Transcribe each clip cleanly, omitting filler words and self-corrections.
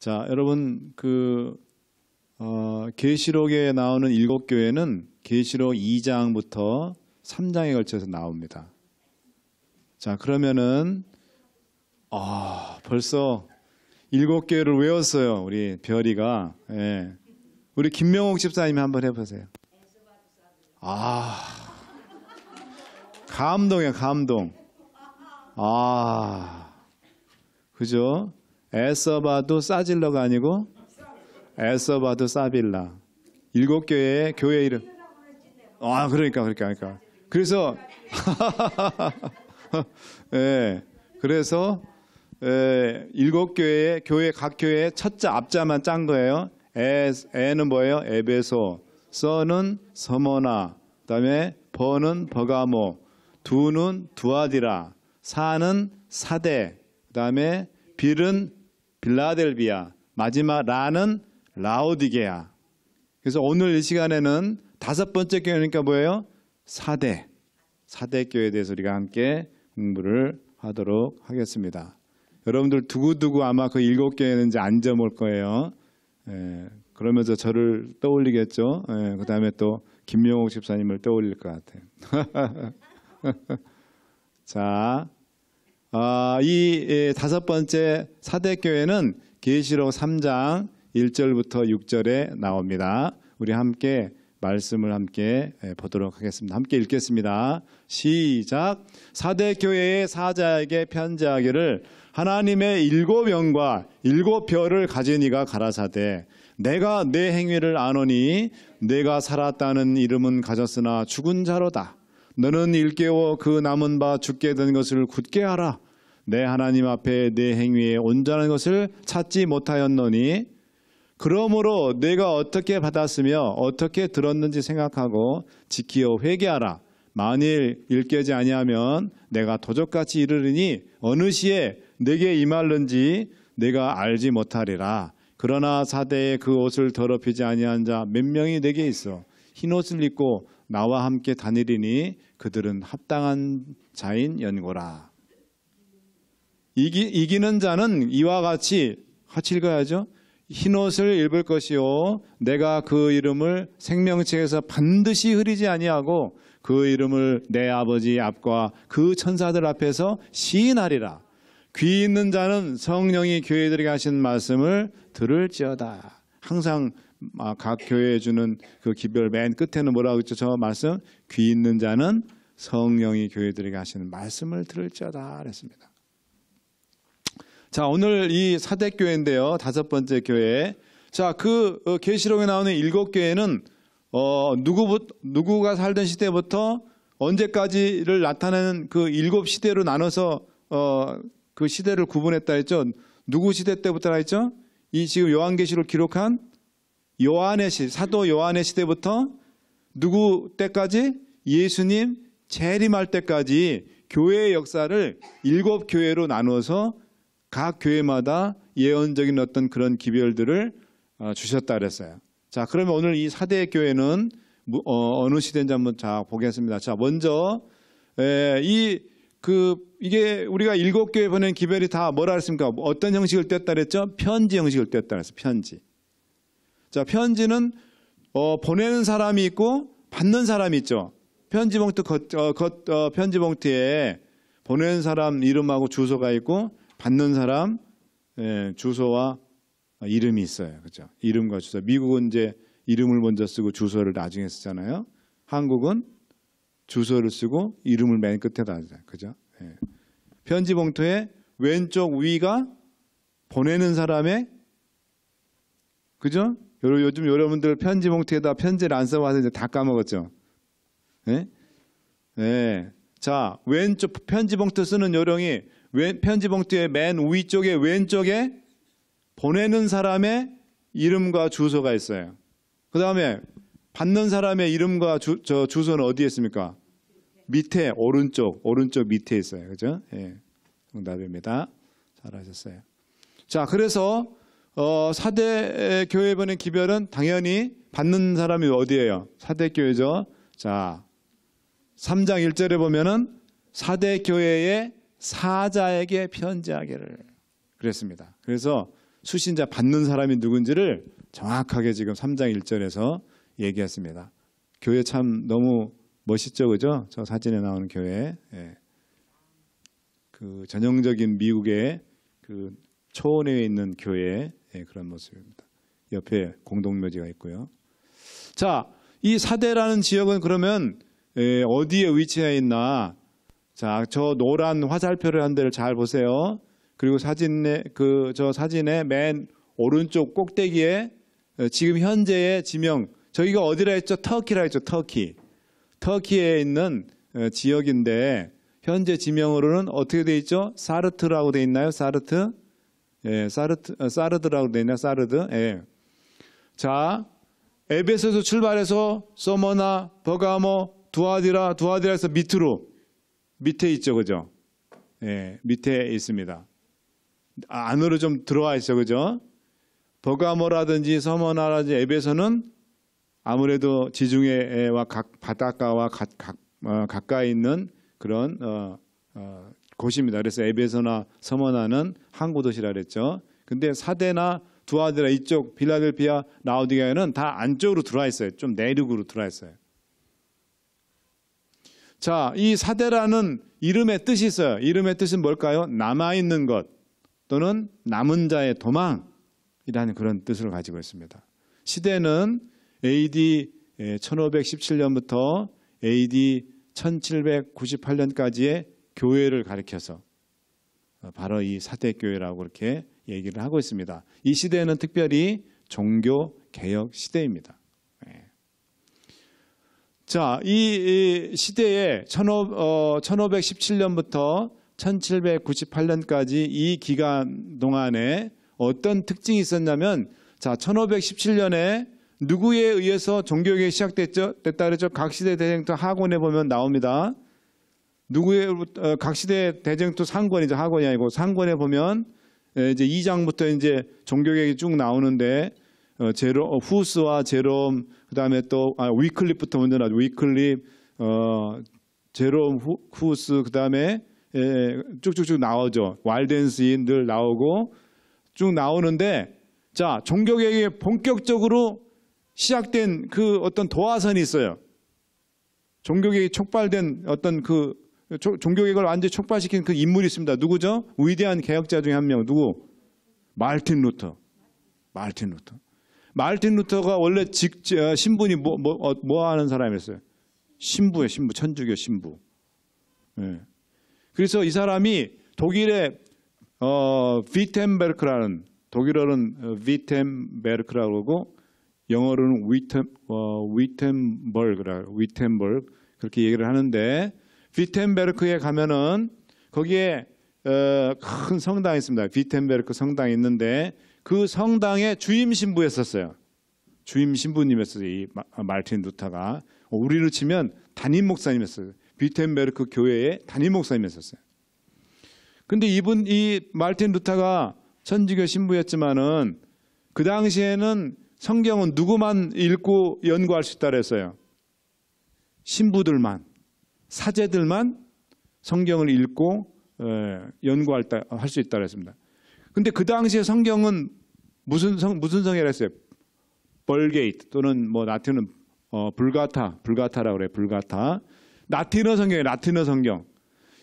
자, 여러분 계시록에 나오는 7교회는 계시록 2장부터 3장에 걸쳐서 나옵니다. 자, 그러면은 벌써 7교회를 외웠어요. 우리 별이가. 예. 우리 김명옥 집사님이 한번 해보세요. 감동이야, 감동. 그죠? 애써봐도 싸질러가 아니고 애써봐도 싸빌라. 7교회의 교회 이름. 그러니까. 그래서 예. 그래서 7교회의 교회 각 교회의 첫자 앞자만 짠 거예요. 에는 뭐예요? 에베소. 서는 서모나. 그다음에 버는 버가모. 두는 두아디라. 사는 사대. 그다음에 빌은 빌라델비아. 마지막 라는 라오디게아. 그래서 오늘 이 시간에는 5번째 교회니까 뭐예요? 사대 교회에 대해서 우리가 함께 공부를 하도록 하겠습니다. 여러분들 두고두고 아마 그 7교회는 이제 안 점올 거예요. 그러면서 저를 떠올리겠죠. 그 다음에 또 김명옥 집사님을 떠올릴 것 같아요. 자, 이 5번째 사대교회는 계시록 3장 1절부터 6절에 나옵니다. 우리 함께 말씀을 함께 보도록 하겠습니다. 함께 읽겠습니다. 시작. 사대교회의 사자에게 편지하기를 하나님의 7영과 7별을 가진 이가 가라사대 내가 내 행위를 아노니 내가 살았다는 이름은 가졌으나 죽은 자로다. 너는 일깨워 그 남은 바 죽게 된 것을 굳게 하라. 내 하나님 앞에 내 행위에 온전한 것을 찾지 못하였노니 그러므로 내가 어떻게 받았으며 어떻게 들었는지 생각하고 지키어 회개하라. 만일 일깨지 아니하면 내가 도적같이 이르리니 어느 시에 내게 임할는지 내가 알지 못하리라. 그러나 사대에 그 옷을 더럽히지 아니한 자 몇 명이 내게 있어 흰옷을 입고 나와 함께 다니리니 그들은 합당한 자인 연고라. 이기는 자는 이와 같이 읽어야죠. 흰옷을 입을 것이요 내가 그 이름을 생명책에서 반드시 흐리지 아니하고 그 이름을 내 아버지 앞과 그 천사들 앞에서 시인하리라. 귀 있는 자는 성령이 교회들에게 하신 말씀을 들을지어다. 항상 각 교회에 주는 그 기별 맨 끝에는 뭐라고 했죠? 저 말씀, 귀 있는 자는 성령이 교회들에게 하시는 말씀을 들을지어다 그랬습니다. 자, 오늘 이 사대교회인데요. 5번째 교회. 자, 계시록에 나오는 7교회는 누구가 살던 시대부터 언제까지를 나타내는 그 7시대로 나눠서 그 시대를 구분했다 했죠. 누구 시대 때부터 했죠? 이 지금 요한계시록 기록한 요한의 사도 요한의 시대부터 누구 때까지? 예수님 재림할 때까지 교회의 역사를 7교회로 나누어서 각 교회마다 예언적인 어떤 그런 기별들을 주셨다 그랬어요. 자, 그러면 오늘 이 사대 교회는 어느 시대인지 한번 보겠습니다. 자, 먼저 이게 우리가 7교회 보낸 기별이 다 뭐라 그랬습니까? 어떤 형식을 띄었다 그랬죠? 편지 형식을 띄었다 그랬어요. 편지. 자, 편지는 보내는 사람이 있고 받는 사람이 있죠. 편지 봉투 편지 봉투에 보내는 사람 이름하고 주소가 있고 받는 사람 주소와 이름이 있어요. 그죠? 이름과 주소. 미국은 이제 이름을 먼저 쓰고 주소를 나중에 쓰잖아요. 한국은 주소를 쓰고 이름을 맨 끝에다 하잖아요. 그죠? 편지 봉투의 왼쪽 위가 보내는 사람의, 그죠? 요즘 여러분들 편지 봉투에다 편지를 안 써봐서 이제 다 까먹었죠? 자, 왼쪽 편지 봉투 쓰는 요령이 편지 봉투의 맨 위쪽에 왼쪽에 보내는 사람의 이름과 주소가 있어요. 그 다음에 받는 사람의 이름과 주소는 어디에 있습니까? 밑에 오른쪽 밑에 있어요. 그죠? 정답입니다. 잘하셨어요. 자, 그래서 사대 교회 보낸 기별은 당연히 받는 사람이 어디예요? 사대 교회죠. 자, 3장 1절에 보면은 사대 교회의 사자에게 편지하기를 그랬습니다. 그래서 수신자 받는 사람이 누군지를 정확하게 지금 3장 1절에서 얘기했습니다. 교회 참 너무 멋있죠, 그죠? 저 사진에 나오는 교회. 예. 그 전형적인 미국의 그 초원에 있는 교회의 그런 모습입니다. 옆에 공동묘지가 있고요. 자, 이 사대라는 지역은 그러면 어디에 위치해 있나? 자, 저 노란 화살표를 한 데를 잘 보세요. 그리고 저 사진의 맨 오른쪽 꼭대기에 지금 현재의 지명, 저기가 어디라 했죠? 터키라 했죠. 터키에 있는 지역인데 현재 지명으로는 어떻게 돼 있죠? 사르트라고 돼 있나요? 사르트? 예, 사르드라고 돼 있나요? 사르드? 예. 자, 에베소에서 출발해서 소머나, 버가모, 두아디라에서 밑에 있죠, 그죠? 예, 밑에 있습니다. 안으로 좀 들어와 있어, 그죠? 버가모라든지 서머나라든지 에베소는 아무래도 지중해와 바닷가와 가까이 있는 그런 곳입니다. 그래서 에베소나 서머나는 항구 도시라 그랬죠. 근데 사데나 두아디라 이쪽 필라델피아 라오디게아는 다 안쪽으로 들어와 있어요. 좀 내륙으로 들어와 있어요. 자, 이 사데라는 이름의 뜻이 있어요. 이름의 뜻은 뭘까요? 남아있는 것 또는 남은 자의 도망이라는 그런 뜻을 가지고 있습니다. 시대는 AD 1517년부터 AD 1798년까지의 교회를 가리켜서 바로 이 사대교회라고 그렇게 얘기를 하고 있습니다. 이 시대는 특별히 종교개혁 시대입니다. 자, 이 시대에 1517년부터 1798년까지 이 기간 동안에 어떤 특징이 있었냐면, 자, 1517년에 누구에 의해서 종교개혁이 시작됐다 그랬죠? 각시대 대쟁투 하곤에 보면 나옵니다. 각시대 대쟁투 상권이죠. 하곤이 아니고 상권에 보면 이제 2장부터 이제 종교개혁이 쭉 나오는데 후스와 제롬, 그다음에 또 위클립부터 먼저 나죠. 위클립, 제롬, 후스, 그다음에 쭉쭉쭉 나오죠. 왈덴스인들 나오고 쭉 나오는데, 자, 종교개혁이 본격적으로 시작된 그 어떤 도화선이 있어요. 종교개혁이 촉발된 어떤 그 종교개혁을 완전히 촉발시킨 그 인물이 있습니다. 누구죠? 위대한 개혁자 중에 한 명. 누구? 마르틴 루터. 마르틴 루터가 원래 신분이 뭐 하는 사람이었어요? 신부예요, 신부. 천주교 신부. 예. 그래서 이 사람이 독일의 비텐베르크라는, 독일어는 비텐베르크라고 그러고 영어로는 위텐버그 그렇게 얘기를 하는데, 비텐베르크에 가면은 거기에 큰 성당이 있습니다. 비텐베르크 성당이 있는데 그 성당의 주임 신부였었어요. 주임 신부님이었어요. 이 마르틴 루터가. 우리로 치면 담임 목사님이었어요. 비텐베르크 교회의 담임 목사님이었어요. 근데 이 마르틴 루터가 천주교 신부였지만은 그 당시에는 성경은 누구만 읽고 연구할 수 있다 그랬어요? 신부들만, 사제들만 성경을 읽고 연구할 수 있다 그랬습니다. 근데 그 당시에 성경은 무슨 성이라 했어요? 벌게이트 또는 뭐 라틴은 불가타라고 그래요. 불가타. 라틴어 성경이에요. 라틴어 성경.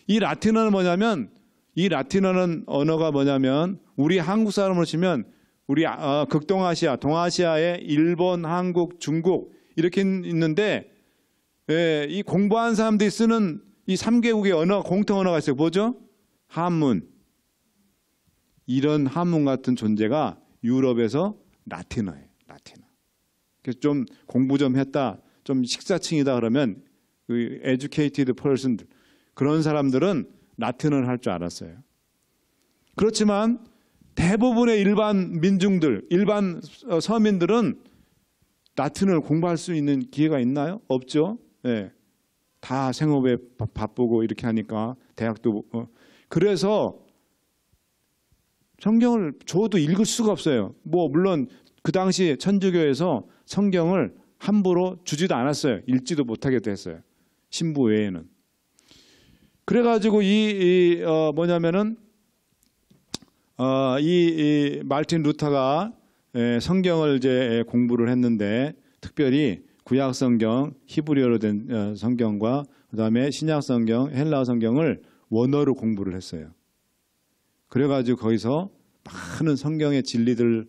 이 라틴어는 뭐냐면, 이 라틴어는 언어가 뭐냐면 우리 한국 사람으로 치면 우리 극동아시아, 동아시아의 일본, 한국, 중국 이렇게 있는데, 이 공부한 사람들이 쓰는 이 3개국의 언어, 공통 언어가 있어요. 뭐죠? 한문. 이런 한문 같은 존재가 유럽에서 라틴어예요. 라틴어. 그래서 좀 공부 좀 했다, 좀 식사층이다 그러면 그 educated person, 그런 사람들은 라틴어를 할 줄 알았어요. 그렇지만 대부분의 일반 민중들, 일반 서민들은 라틴어를 공부할 수 있는 기회가 있나요? 없죠. 네. 다 생업에 바쁘고 이렇게 하니까 대학도 그래서 성경을 줘도 읽을 수가 없어요. 뭐 물론 그 당시 천주교에서 성경을 함부로 주지도 않았어요. 읽지도 못하게 했어요. 신부 외에는. 그래가지고 뭐냐면은 이 말틴 루터가 성경을 이제 공부를 했는데 특별히 구약 성경 히브리어로 된 성경과 그다음에 신약 성경 헬라어 성경을 원어로 공부를 했어요. 그래가지고 거기서 많은 성경의 진리들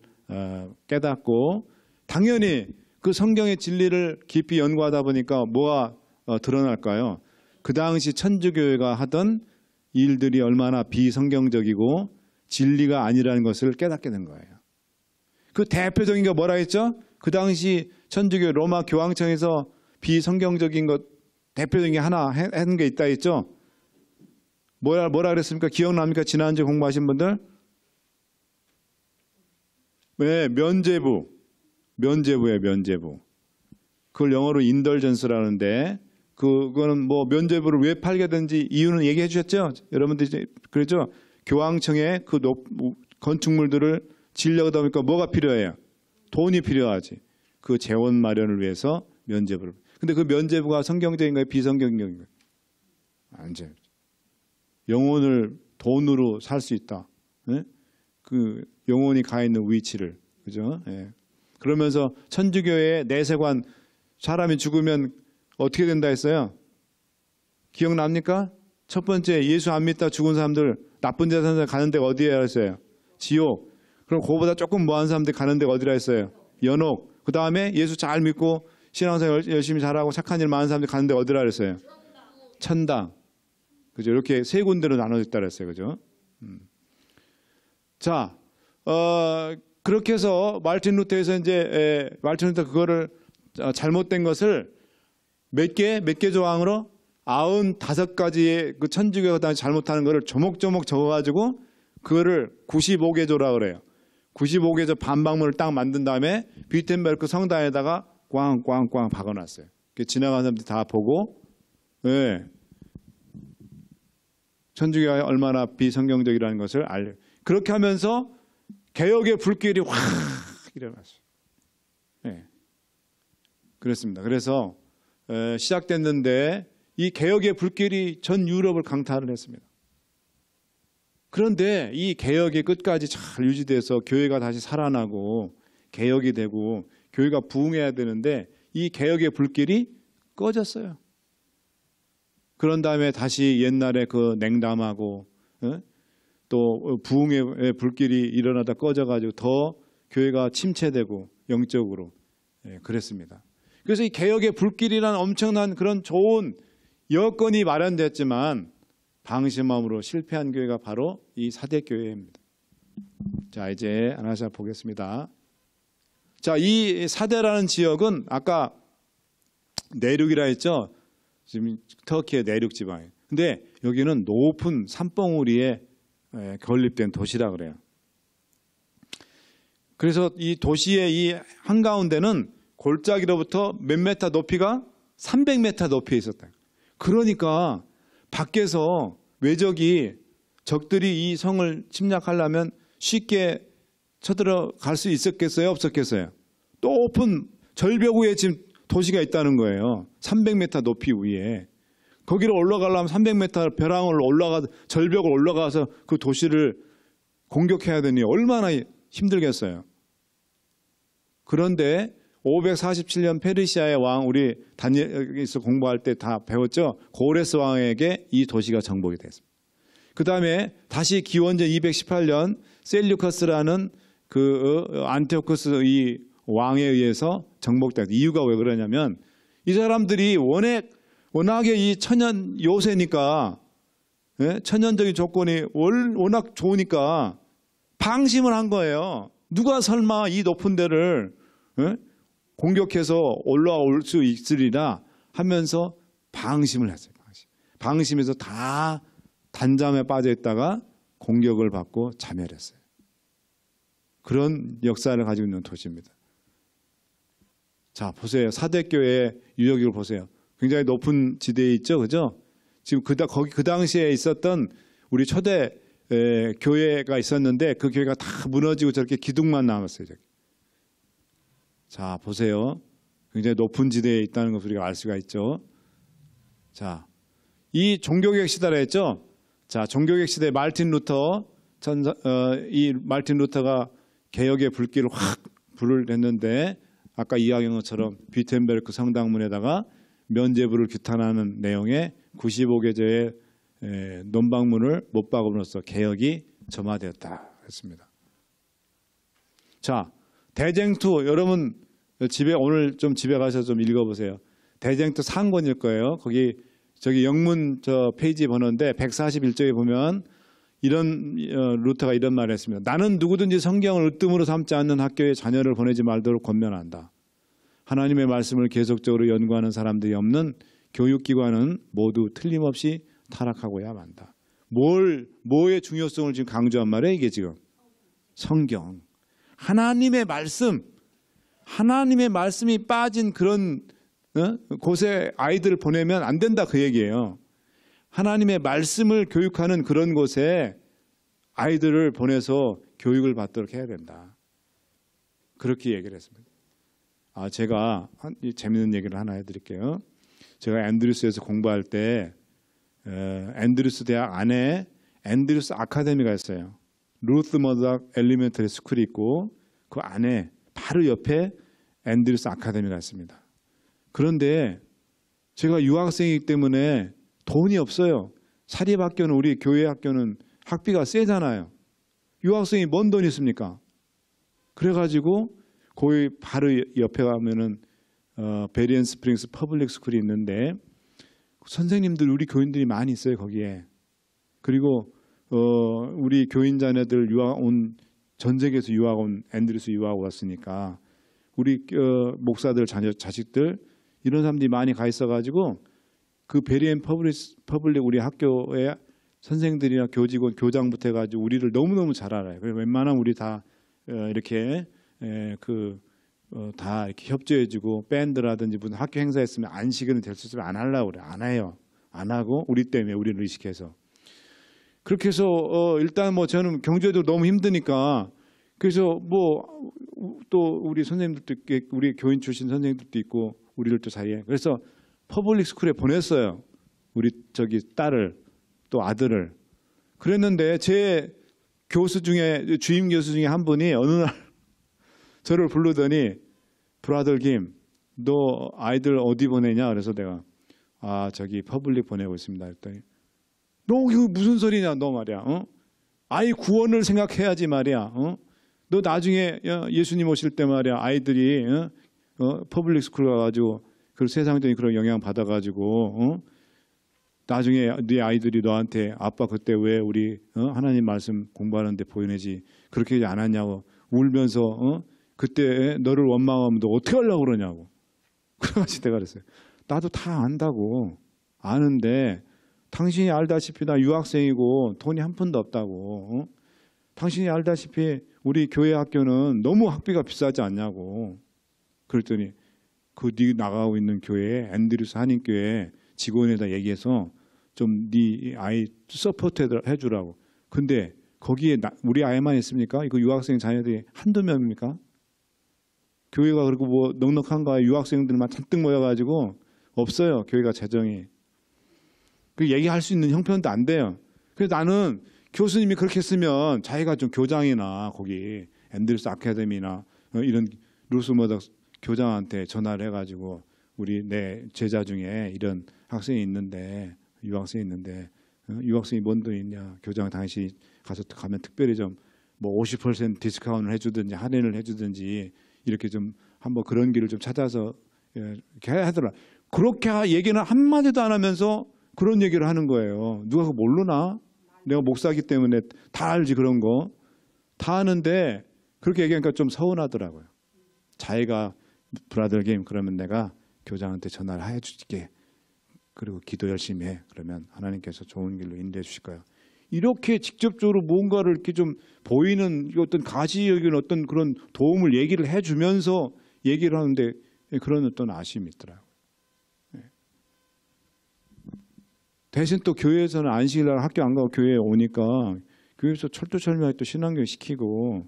깨닫고 당연히 그 성경의 진리를 깊이 연구하다 보니까 뭐가 드러날까요? 그 당시 천주교회가 하던 일들이 얼마나 비성경적이고 진리가 아니라는 것을 깨닫게 된 거예요. 그 대표적인 게 뭐라 했죠? 그 당시 천주교 로마 교황청에서 비성경적인 것 대표적인 게 하나 하는 게 있다 했죠? 뭐라 그랬습니까? 기억납니까? 지난주에 공부하신 분들? 네, 면죄부예요, 면죄부. 그걸 영어로 인덜전스라는데 그거는 뭐 면죄부를 왜 팔게 된지 이유는 얘기해 주셨죠? 여러분들이 그렇죠? 교황청에 그 건축물들을 지으려다 보니까 뭐가 필요해요? 돈이 필요하지. 그 재원 마련을 위해서 면죄부를. 근데 그 면죄부가 성경적인가요? 비성경적인가요? 아니죠. 영혼을 돈으로 살 수 있다. 네? 그 영혼이 가 있는 위치를. 그죠? 네. 그러면서 천주교의 내세관 사람이 죽으면 어떻게 된다 했어요? 기억납니까? 첫 번째 예수 안 믿다 죽은 사람들 나쁜 데 사는 사람 가는 데가 어디에 했어요? 지옥. 그럼 그거보다 조금 뭐한 사람들 가는 데가 어디라 했어요? 연옥. 그 다음에 예수 잘 믿고 신앙생활 열심히 잘하고 착한 일 많은 사람들 가는 데가 어디라 그랬어요? 천당. 그죠? 이렇게 세 군데로 나눠졌다 그랬어요. 그죠? 자, 그렇게 해서 말틴 루터에서 이제 말틴 루터 그거를 잘못된 것을 몇 개 조항으로 95가지의 그 천주교가 당시 잘못하는 거를 조목조목 적어가지고 그거를 95개조라 그래요. 95개조 반박문을 딱 만든 다음에 비텐베르크 성당에다가 꽝꽝꽝 박아놨어요. 지나가는 사람들이 다 보고, 네. 천주교가 얼마나 비성경적이라는 것을 알려. 그렇게 하면서 개혁의 불길이 확 일어났어요. 네. 그렇습니다. 그래서 시작됐는데 이 개혁의 불길이 전 유럽을 강타를 했습니다. 그런데 이 개혁이 끝까지 잘 유지돼서 교회가 다시 살아나고 개혁이 되고 교회가 부흥해야 되는데 이 개혁의 불길이 꺼졌어요. 그런 다음에 다시 옛날에 그 냉담하고 또 부흥의 불길이 일어나다 꺼져가지고 더 교회가 침체되고 영적으로 그랬습니다. 그래서 이 개혁의 불길이라는 엄청난 그런 좋은 여건이 마련됐지만 방심함으로 실패한 교회가 바로 이 사대교회입니다. 자, 이제 하나씩 보겠습니다. 자, 이 사대라는 지역은 아까 내륙이라 했죠. 지금 터키의 내륙 지방이에요. 근데 여기는 높은 산봉우리에 건립된 도시라 그래요. 그래서 이 도시의 이 한가운데는 골짜기로부터 몇 메타 높이가 300m 높이에 있었다. 그러니까 밖에서 외적이 적들이 이 성을 침략하려면 쉽게 쳐들어갈 수 있었겠어요? 없었겠어요? 높은 절벽 위에 지금 도시가 있다는 거예요. 300m 높이 위에. 거기를 올라가려면 300m 벼랑을 절벽을 올라가서 그 도시를 공격해야 되니 얼마나 힘들겠어요. 그런데 547년 페르시아의 왕, 우리 다니엘에서 공부할 때 다 배웠죠. 고레스 왕에게 이 도시가 정복이 됐습니다. 그 다음에 다시 기원전 218년 셀류커스라는 그 안티오쿠스 이 왕에 의해서 정복됐다. 이유가 왜 그러냐면 이 사람들이 워낙에 이 천연 요새니까, 천연적인 조건이 워낙 좋으니까 방심을 한 거예요. 누가 설마 이 높은 데를 공격해서 올라올 수 있으리라 하면서 방심을 했어요. 방심해서 다 단잠에 빠져 있다가 공격을 받고 자멸했어요. 그런 역사를 가지고 있는 도시입니다. 자, 보세요. 사대교회의 유적을 보세요. 굉장히 높은 지대에 있죠, 그죠? 지금 그 당시에 있었던 우리 초대 교회가 있었는데 그 교회가 다 무너지고 저렇게 기둥만 남았어요. 저기. 자, 보세요. 굉장히 높은 지대에 있다는 것을 우리가 알 수가 있죠. 자, 이 종교개혁 시대라 했죠. 자, 종교개혁 시대 말틴 루터 이 마르틴 루터가 개혁의 불길을 확 불을 냈는데 아까 이야기한 것처럼 비텐베르크 성당문에다가 면죄부를 규탄하는 내용의 95개조의 논방문을 못 박음으로써 개혁이 점화되었다 했습니다. 자, 대쟁투 여러분 오늘 좀 집에 가서 좀 읽어보세요. 대쟁투 상권일 거예요. 거기 저기 영문 페이지 번호인데 141쪽에 보면 이런 루터가 이런 말을 했습니다. 나는 누구든지 성경을 으뜸으로 삼지 않는 학교에 자녀를 보내지 말도록 권면한다. 하나님의 말씀을 계속적으로 연구하는 사람들이 없는 교육기관은 모두 틀림없이 타락하고야 만다. 뭐의 중요성을 지금 강조한 말이에요? 이게 지금 성경, 하나님의 말씀, 하나님의 말씀이 빠진 그런 곳에 아이들을 보내면 안 된다 그 얘기예요. 하나님의 말씀을 교육하는 그런 곳에 아이들을 보내서 교육을 받도록 해야 된다. 그렇게 얘기를 했습니다. 제가 재밌는 얘기를 하나 해드릴게요. 제가 앤드루스에서 공부할 때 앤드루스 대학 안에 앤드루스 아카데미가 있어요. 루스 머덕 엘리멘터리 스쿨이 있고 그 안에 바로 옆에 앤드루스 아카데미가 있습니다. 그런데 제가 유학생이기 때문에 돈이 없어요. 사립학교는 우리 교회 학교는 학비가 세잖아요. 유학생이 뭔 돈이 있습니까? 그래가지고 거기 바로 옆에 가면은 베리언 스프링스 퍼블릭 스쿨이 있는데 선생님들 우리 교인들이 많이 있어요 거기에. 그리고 우리 교인 자녀들 전 세계에서 유학 온 앤드루스 유학 왔으니까 우리 목사들 자식들 이런 사람들이 많이 가 있어가지고 그 베리언 퍼블릭 우리 학교에 선생들이나 교직원 교장부터 해가지고 우리를 너무너무 잘 알아요. 그래서 웬만하면 우리 다 이렇게 다 이렇게 협조해주고 밴드라든지 무슨 학교 행사 했으면 안식일은 될 수 있으면 안 하려고 그래. 안 해요. 안 하고 우리 때문에 우리를 의식해서. 그렇게 해서 일단 저는 경제도 너무 힘드니까 그래서 또 우리 선생님들도 있고 우리 교인 출신 선생님들도 있고 우리를 또 사이에 그래서 퍼블릭 스쿨에 보냈어요. 우리 딸을 또 아들을. 그랬는데 제 교수 중에 주임 교수 중에 한 분이 어느 날 저를 부르더니 브라더 김, 너 아이들 어디 보내냐? 그래서 내가 저기 퍼블릭 보내고 있습니다. 했더니 너 이거 무슨 소리냐 너 말이야. 아이 구원을 생각해야지 말이야. 너 나중에 예수님 오실 때 말이야 아이들이 퍼블릭 스쿨 가가지고 그 세상적인 그런 영향 받아가지고 나중에 네 아이들이 너한테 아빠 그때 왜 우리 하나님 말씀 공부하는데 보내지 그렇게 하지 않았냐고 울면서 그때 너를 원망하면 너 어떻게 하려고 그러냐고. 그래가지고 내가 그랬어요. 나도 다 안다고. 아는데 당신이 알다시피 나 유학생이고 돈이 한 푼도 없다고. 당신이 알다시피 우리 교회 학교는 너무 학비가 비싸지 않냐고. 그랬더니 네 나가고 있는 교회 앤드루스 한인교회 직원에다 얘기해서 좀 네 아이 서포트 해주라고. 근데 거기에 우리 아이만 있습니까? 이거 유학생 자녀들이 한두 명입니까? 교회가 그리고 넉넉한가 유학생들만 잔뜩 모여가지고 없어요. 교회가 재정이. 그 얘기할 수 있는 형편도 안 돼요. 그래서 나는 교수님이 그렇게 쓰면 자기가 좀 교장이나 거기 앤드루스 아카데미나 이런 루스 머덕 교장한테 전화를 해가지고 우리 내 제자 중에 이런 학생이 있는데 유학생이 있는데 유학생이 뭔 돈 있냐 교장 당신이 가면 특별히 좀 50% 디스카운트를 해주든지 할인을 해주든지 이렇게 좀 한번 그런 길을 좀 찾아서 이렇게 하더라. 그렇게 얘기는 한마디도 안 하면서 그런 얘기를 하는 거예요. 누가 그거 모르나? 내가 목사기 때문에 다 알지 그런 거. 다 아는데 그렇게 얘기하니까 좀 서운하더라고요. 자기가 브라더 게임 그러면 내가 교장한테 전화를 해줄게. 그리고 기도 열심히 해. 그러면 하나님께서 좋은 길로 인도해 주실 거예요. 이렇게 직접적으로 뭔가를 이렇게 좀 보이는 어떤 가시 여기는 어떤 그런 도움을 얘기를 해주면서 얘기를 하는데 그런 어떤 아쉬움이 있더라고요. 대신 또 교회에서는 안식일날 학교 안 가고 교회에 오니까 교회에서 철두철미하게 또 신앙교육 시키고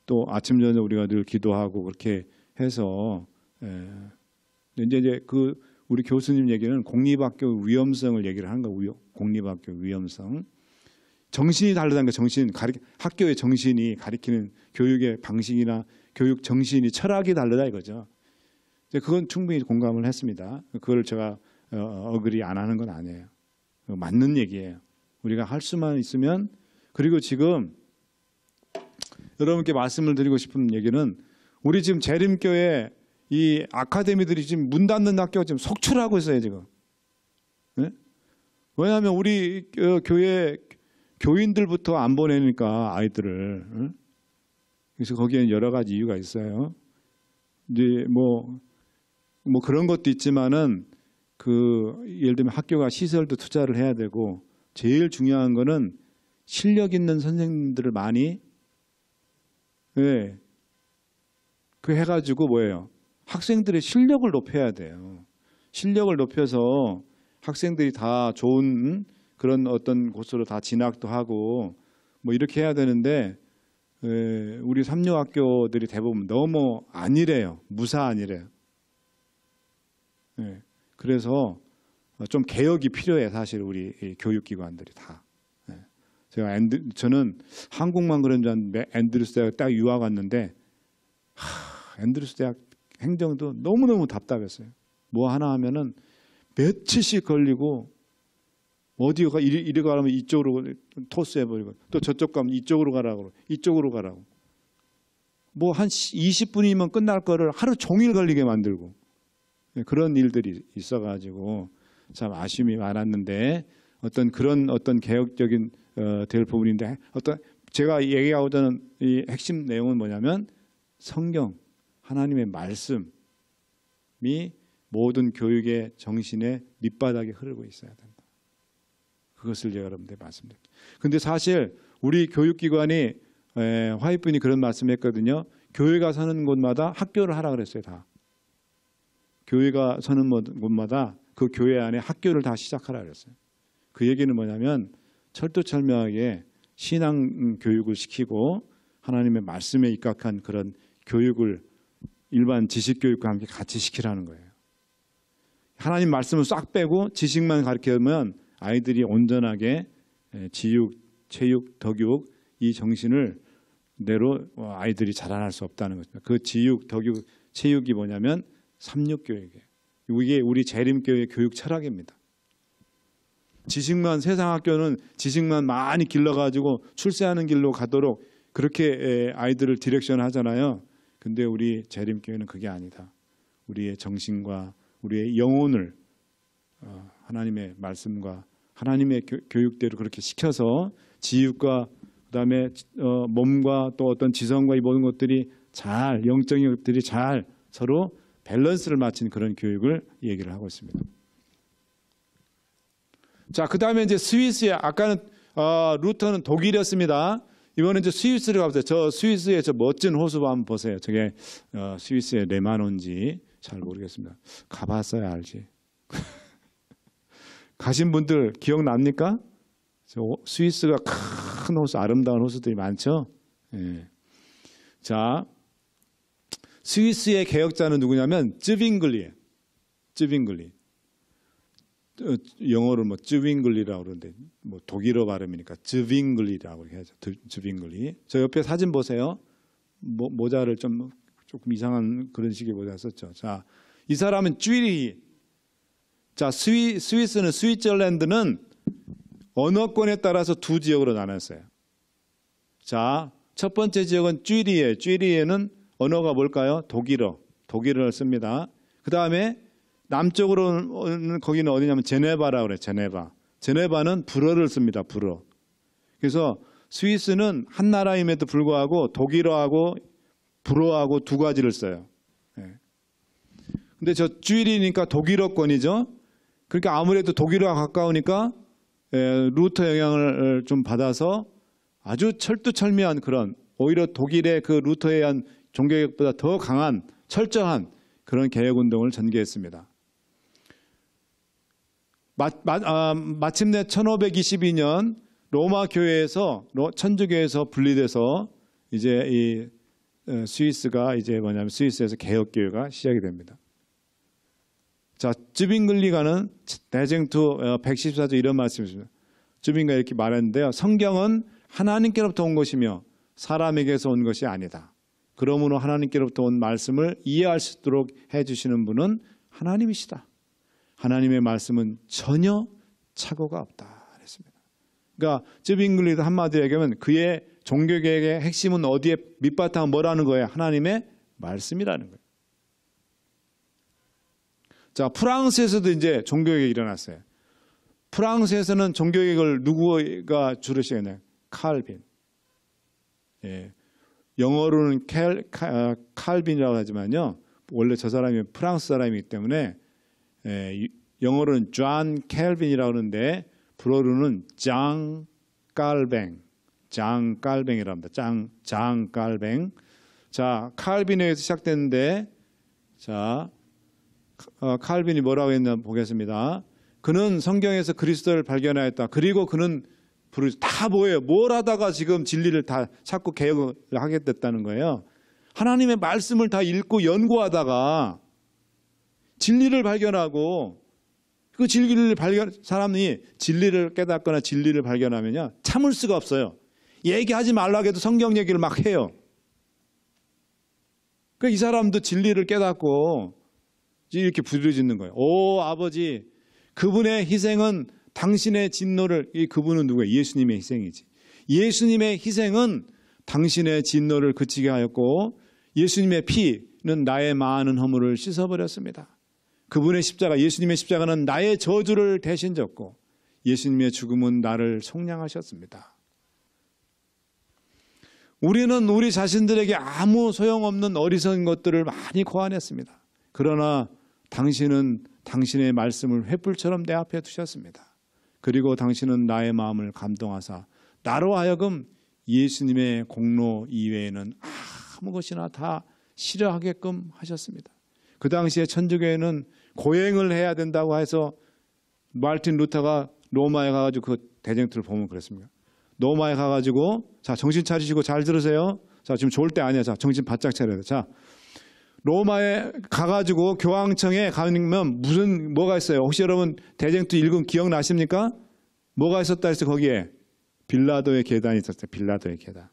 또 아침 저녁 우리가 늘 기도하고 그렇게 해서 이제 우리 교수님 얘기는 공립학교 위험성을 얘기를 하는 거고요. 공립학교 위험성. 정신이 다르다는 거. 학교의 정신이 가리키는 교육의 방식이나 교육 정신이 철학이 다르다 이거죠. 그건 충분히 공감을 했습니다. 그걸 제가 어그리 안 하는 건 아니에요. 맞는 얘기예요. 우리가 할 수만 있으면. 그리고 지금 여러분께 말씀을 드리고 싶은 얘기는, 우리 지금 재림교회 이 아카데미들이 지금 문 닫는 학교가 지금 속출하고 있어요 지금. 네? 왜냐하면 우리 교회 교인들부터 안 보내니까 아이들을. 네? 그래서 거기에는 여러 가지 이유가 있어요. 이제 뭐 그런 것도 있지만은 예를 들면 학교가 시설도 투자를 해야 되고, 제일 중요한 거는 실력 있는 선생님들을 많이 해가지고 뭐예요? 학생들의 실력을 높여야 돼요. 실력을 높여서 학생들이 다 좋은 그런 어떤 곳으로 다 진학도 하고 뭐 이렇게 해야 되는데, 우리 삼류학교들이 대부분 너무 안이래요. 무사안이래요. 그래서 좀 개혁이 필요해, 사실 우리 교육기관들이 다. 저는 한국만 그런 줄 알았는데 앤드루스 대학 딱 유학 왔는데, 앤드루스 대학 행정도 너무너무 답답했어요. 뭐 하나 하면은 며칠씩 걸리고, 어디가 이리 가면 이쪽으로 토스해버리고, 또 저쪽 가면 이쪽으로 가라고, 이쪽으로 가라고. 뭐 한 20분이면 끝날 거를 하루 종일 걸리게 만들고, 그런 일들이 있어가지고 참 아쉬움이 많았는데, 어떤 개혁적인 될 부분인데, 제가 얘기하고자 하는 이 핵심 내용은 뭐냐면, 성경, 하나님의 말씀이 모든 교육의 정신의 밑바닥에 흐르고 있어야 된다. 그것을 제가 여러분들께 말씀드립니다. 근데 사실 우리 교육기관이, 화이트분이 그런 말씀했거든요. 교회가 서는 곳마다 학교를 하라 그랬어요. 다. 교회가 서는 곳마다 그 교회 안에 학교를 다 시작하라 그랬어요. 그 얘기는 뭐냐면, 철두철미하게 신앙 교육을 시키고 하나님의 말씀에 입각한 그런 교육을 일반 지식 교육과 함께 같이 시키라는 거예요. 하나님 말씀을 싹 빼고 지식만 가르치면 아이들이 온전하게 지육, 체육, 덕육 이 정신을 대로 아이들이 자라날 수 없다는 거죠. 그 지육, 덕육, 체육이 뭐냐면 삼육교육이에요. 이게 우리 재림교회 교육 철학입니다. 세상 학교는 지식만 많이 길러가지고 출세하는 길로 가도록 그렇게 아이들을 디렉션 하잖아요. 근데 우리 재림교회는 그게 아니다. 우리의 정신과 우리의 영혼을 하나님의 말씀과 하나님의 교육대로 그렇게 시켜서 지육과 그다음에 몸과 또 어떤 지성과 이 모든 것들이 잘, 영적인 것들이 잘 서로 밸런스를 맞춘 그런 교육을 얘기를 하고 있습니다. 자, 그다음에 이제 스위스에, 아까는 루터는 독일이었습니다. 이번에 이제 스위스를 가보세요. 저 스위스의 저 멋진 호수 한번 보세요. 저게 스위스의 레마논지 잘 모르겠습니다. 가봤어야 알지. 가신 분들 기억납니까? 스위스가 큰 호수, 아름다운 호수들이 많죠. 예. 자, 스위스의 개혁자는 누구냐면 쯔빙글리예요. 쯔빙글리. 영어로 뭐 쯔빙글리라고 그러는데 뭐 독일어 발음이니까 쯔빙글리라고 해야죠. 쯔빙글리. 저 옆에 사진 보세요. 모자를 조금 이상한 그런 식의 모자 썼죠. 자, 이 사람은 쥐리. 자, 스위스는 스위tzerland는 언어권에 따라서 두 지역으로 나눴어요. 자, 첫 번째 지역은 쥐리에. 쥐리에는 언어가 뭘까요? 독일어를 씁니다. 그 다음에 남쪽으로는 거기는 어디냐면 제네바라고 그래요. 제네바는 불어를 씁니다. 불어. 그래서 스위스는 한 나라임에도 불구하고 독일어하고 불어하고 두 가지를 써요. 근데 저 쥐리니까 독일어권이죠. 그러니까 아무래도 독일어가 가까우니까 루터 영향을 좀 받아서 아주 철두철미한 그런, 오히려 독일의 그 루터에 의한 종교개혁보다 더 강한 철저한 그런 개혁운동을 전개했습니다. 마침내 1522년 로마 교회에서 천주교에서 분리돼서 이제 이 스위스가 이제 뭐냐면 스위스에서 개혁교회가 시작이 됩니다. 자, 쯔빙글리가는 대쟁투 114조 이런 말씀이십니다. 주빈가 이렇게 말했는데요. 성경은 하나님께로부터 온 것이며 사람에게서 온 것이 아니다. 그러므로 하나님께로부터 온 말씀을 이해할 수 있도록 해주시는 분은 하나님이시다. 하나님의 말씀은 전혀 착오가 없다. 그랬습니다. 그러니까 쯔빙글리도 한마디로 얘기하면 그의 종교개혁의 핵심은 어디에 밑바탕은 뭐라는 거예요? 하나님의 말씀이라는 거예요. 자, 프랑스에서도 이제 종교개혁이 일어났어요. 프랑스에서는 종교개혁을 누구가 주로 시작했나요? 칼빈. 예. 영어로는 칼빈이라고 하지만요. 원래 저 사람이 프랑스 사람이기 때문에 영어로는 존 캘빈이라고 하는데 불어로는 장 깔뱅이라고 합니다. 장 깔뱅. 자, 칼빈에 의해서 시작됐는데 자, 칼빈이 뭐라고 했나 보겠습니다. 그는 성경에서 그리스도를 발견하였다. 그리고 그는 다 뭐예요? 뭘 하다가 지금 진리를 다 찾고 개혁을 하게 됐다는 거예요. 하나님의 말씀을 다 읽고 연구하다가 진리를 발견하고 그 사람이 진리를 깨닫거나 진리를 발견하면요. 참을 수가 없어요. 얘기하지 말라고 해도 성경 얘기를 막 해요. 이 사람도 진리를 깨닫고 이렇게 부르짖는 거예요. 오 아버지, 그분의 희생은 당신의 진노를, 그분은 누구예요? 예수님의 희생이지. 예수님의 희생은 당신의 진노를 그치게 하였고 예수님의 피는 나의 많은 허물을 씻어버렸습니다. 그분의 십자가, 예수님의 십자가는 나의 저주를 대신 졌고 예수님의 죽음은 나를 속량하셨습니다. 우리는 우리 자신들에게 아무 소용없는 어리석은 것들을 많이 고안했습니다. 그러나 당신은 당신의 말씀을 횃불처럼 내 앞에 두셨습니다. 그리고 당신은 나의 마음을 감동하사 나로 하여금 예수님의 공로 이외에는 아무 것이나 다 싫어하게끔 하셨습니다. 그 당시에 천주교회는 고행을 해야 된다고 해서 마르틴 루터가 로마에 가가지고 그 대쟁투를 보면 그랬습니다. 로마에 가가지고 자 정신 차리시고 잘 들으세요. 자 지금 좋을 때 아니야. 자 정신 바짝 차려야 돼. 자 로마에 가가지고 교황청에 가면 뭐가 있어요? 혹시 여러분 대쟁투 읽은 기억나십니까? 뭐가 있었다 해서 거기에 빌라도의 계단이 있었어요. 빌라도의 계단.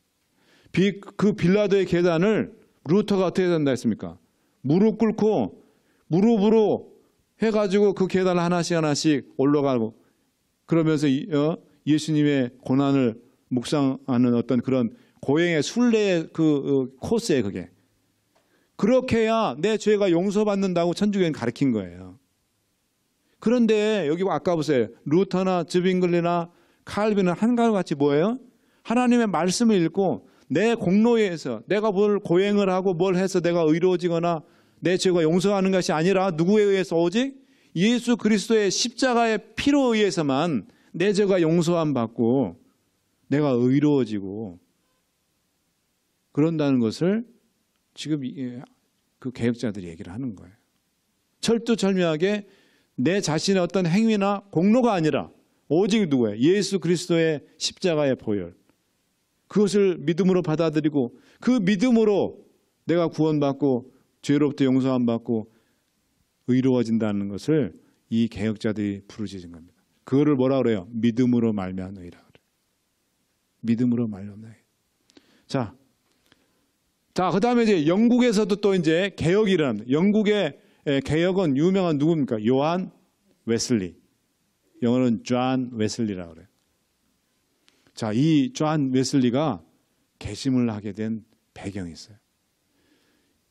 그 빌라도의 계단을 루터가 어떻게 된다 했습니까? 무릎 꿇고 무릎으로 해가지고 그 계단을 하나씩 올라가고 그러면서 예수님의 고난을 묵상하는 어떤 그런 고행의 순례의 그 코스에 그게. 그렇게 해야 내 죄가 용서받는다고 천주교는 가르친 거예요. 그런데 여기 아까 보세요. 루터나 즈빙글리나 칼빈은 한가운같이 뭐예요? 하나님의 말씀을 읽고 내 공로에 의해서 내가 뭘 고행을 하고 뭘 해서 내가 의로워지거나 내 죄가 용서하는 것이 아니라 누구에 의해서 오직 예수 그리스도의 십자가의 피로 의해서만 내 죄가 용서함 받고 내가 의로워지고 그런다는 것을 지금 그 개혁자들이 얘기를 하는 거예요. 철두철미하게 내 자신의 어떤 행위나 공로가 아니라 오직 누구예요? 예수 그리스도의 십자가의 보혈. 그것을 믿음으로 받아들이고 그 믿음으로 내가 구원받고 죄로부터 용서함 받고 의로워진다는 것을 이 개혁자들이 부르짖은 겁니다. 그거를 뭐라 그래요? 믿음으로 말미암는 의라 그래요. 믿음으로 말미암는 의. 자, 그 다음에 이제 영국에서도 또 이제 개혁이 일어납니다. 영국의 개혁은 유명한 누굽니까? 요한 웨슬리. 영어로는 존 웨슬리라고 그래요. 자, 이 존 웨슬리가 개심을 하게 된 배경이 있어요.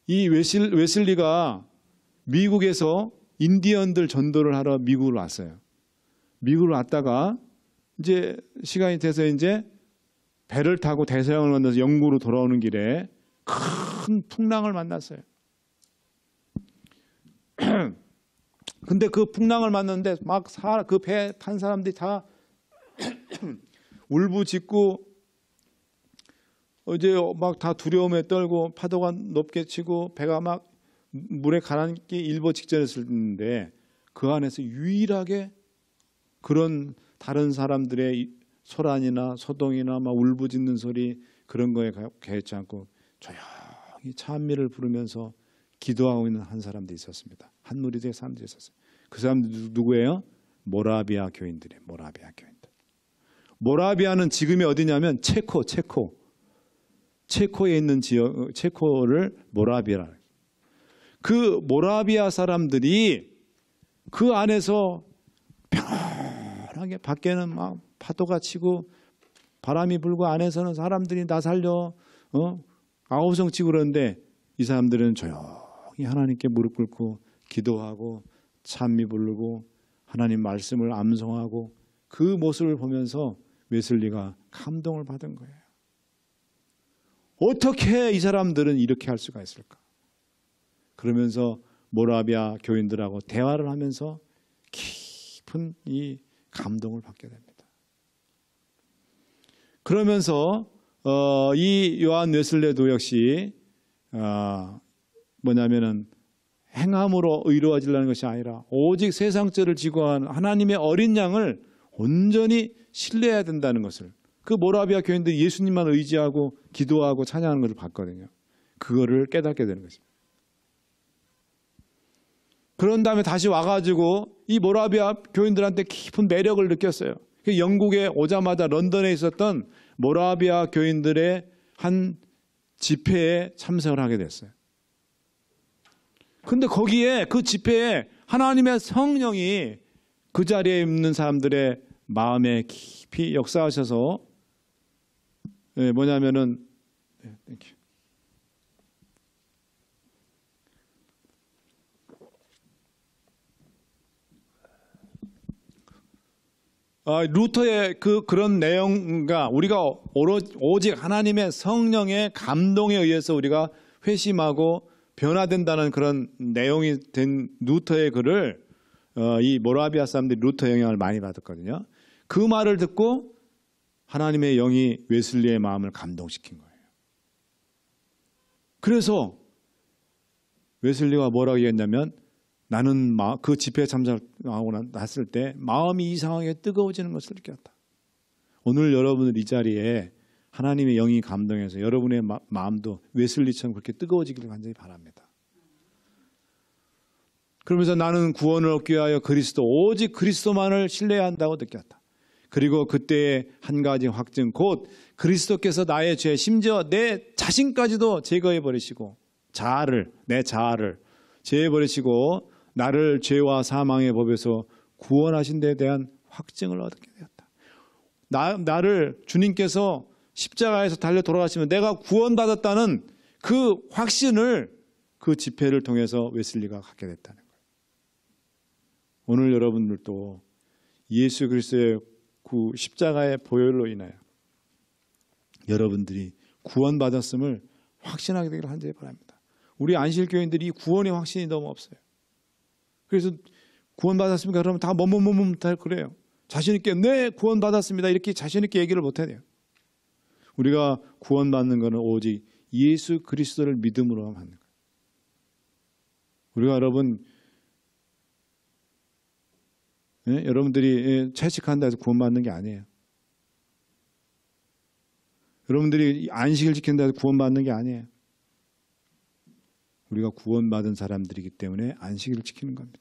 이 웨슬리가 미국에서 인디언들 전도를 하러 미국으로 왔어요. 미국으로 왔다가 이제 시간이 돼서 이제 배를 타고 대서양을 건너서 영국으로 돌아오는 길에 큰 풍랑을 만났어요. 근데 그 풍랑을 만났는데 막 그 배 탄 사람들이 다 울부짖고 이제 막 다 두려움에 떨고 파도가 높게 치고 배가 막 물에 가라앉기 일보 직전이었는데 그 안에서 유일하게 그런 다른 사람들의 소란이나 소동이나 막 울부짖는 소리 그런 거에 개의치 않고 조용히 찬미를 부르면서 기도하고 있는 한 사람도 있었습니다. 한 무리의 사람들이 있었어요. 그 사람들 누구예요? 모라비아 교인들이에요. 모라비아 교인들. 모라비아는 지금이 어디냐면 체코에 있는 지역, 체코를 모라비아라. 그 모라비아 사람들이 그 안에서 편하게, 밖에는 막 파도가 치고 바람이 불고 안에서는 사람들이 나 살려 아우성 치고 그러는데 이 사람들은 조용히 하나님께 무릎 꿇고 기도하고 찬미 부르고 하나님 말씀을 암송하고 그 모습을 보면서 웨슬리가 감동을 받은 거예요. 어떻게 이 사람들은 이렇게 할 수가 있을까? 그러면서 모라비아 교인들하고 대화를 하면서 깊은 이 감동을 받게 됩니다. 그러면서 이 요한 웨슬레도 역시 뭐냐면은 행함으로 의로워지려는 것이 아니라 오직 세상 죄를 지고 한 하나님의 어린 양을 온전히 신뢰해야 된다는 것을, 그 모라비아 교인들이 예수님만 의지하고 기도하고 찬양하는 것을 봤거든요. 그거를 깨닫게 되는 것입니다. 그런 다음에 다시 와가지고 이 모라비아 교인들한테 깊은 매력을 느꼈어요. 영국에 오자마자 런던에 있었던 모라비아 교인들의 한 집회에 참석을 하게 됐어요. 근데 거기에 그 집회에 하나님의 성령이 그 자리에 있는 사람들의 마음에 깊이 역사하셔서 뭐냐면은 루터의 그런 내용과 우리가 오직 하나님의 성령의 감동에 의해서 우리가 회심하고 변화된다는 그런 내용이 된 루터의 글을 이 모라비아 사람들이 루터 영향을 많이 받았거든요. 그 말을 듣고 하나님의 영이 웨슬리의 마음을 감동시킨 거예요. 그래서 웨슬리가 뭐라고 얘기했냐면, 나는 그 집회에 참석하고 났을 때 마음이 이상하게 뜨거워지는 것을 느꼈다. 오늘 여러분들 이 자리에 하나님의 영이 감동해서 여러분의 마음도 웨슬리처럼 그렇게 뜨거워지기를 간절히 바랍니다. 그러면서 나는 구원을 얻기 위하여 오직 그리스도만을 신뢰해야 한다고 느꼈다. 그리고 그때의 한 가지 확증, 곧 그리스도께서 나의 죄, 심지어 내 자신까지도 제거해 버리시고 내 자아를 제해 버리시고 나를 죄와 사망의 법에서 구원하신 데에 대한 확증을 얻게 되었다. 나를 주님께서 십자가에서 달려 돌아가시면 내가 구원받았다는 그 확신을 그 집회를 통해서 웨슬리가 갖게 됐다는 거예요. 오늘 여러분들도 예수 그리스도의 그 십자가의 보혈로 인하여 여러분들이 구원받았음을 확신하게 되기를 간절히 바랍니다. 우리 안실교인들이 구원의 확신이 너무 없어요. 그래서 구원받았습니까? 그러면 다 다 그래요. 자신있게 네 구원받았습니다 이렇게 자신있게 얘기를 못해야 돼요. 우리가 구원받는 것은 오직 예수 그리스도를 믿음으로 하는 거예요. 우리가 여러분들이 채식한다 해서 구원받는 게 아니에요. 여러분들이 안식을 지킨다 해서 구원받는 게 아니에요. 우리가 구원받은 사람들이기 때문에 안식일을 지키는 겁니다.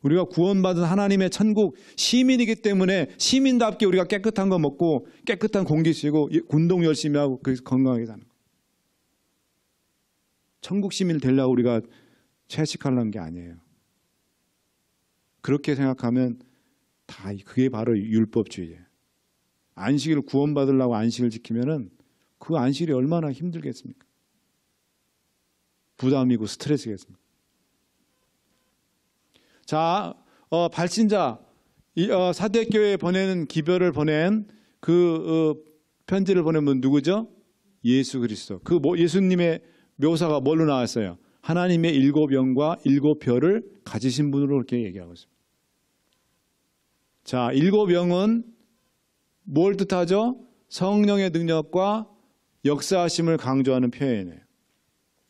우리가 구원받은 하나님의 천국 시민이기 때문에 시민답게 우리가 깨끗한 거 먹고 깨끗한 공기 쉬고 운동 열심히 하고 그래서 건강하게 사는 거예요. 천국 시민이 되려고 우리가 채식하려는 게 아니에요. 그렇게 생각하면 그게 바로 율법주의예요. 안식일을 구원받으려고 안식을 지키면은 그 안식일이 얼마나 힘들겠습니까? 부담이고 스트레스겠습니까? 자, 발신자 사대교회에 보내는 기별을 보낸 편지를 보낸 분 누구죠? 예수 그리스도. 예수님의 묘사가 뭘로 나왔어요? 하나님의 7영과 7별을 가지신 분으로 그렇게 얘기하고 있습니다. 자, 7영은 뭘 뜻하죠? 성령의 능력과 역사하심을 강조하는 표현이에요.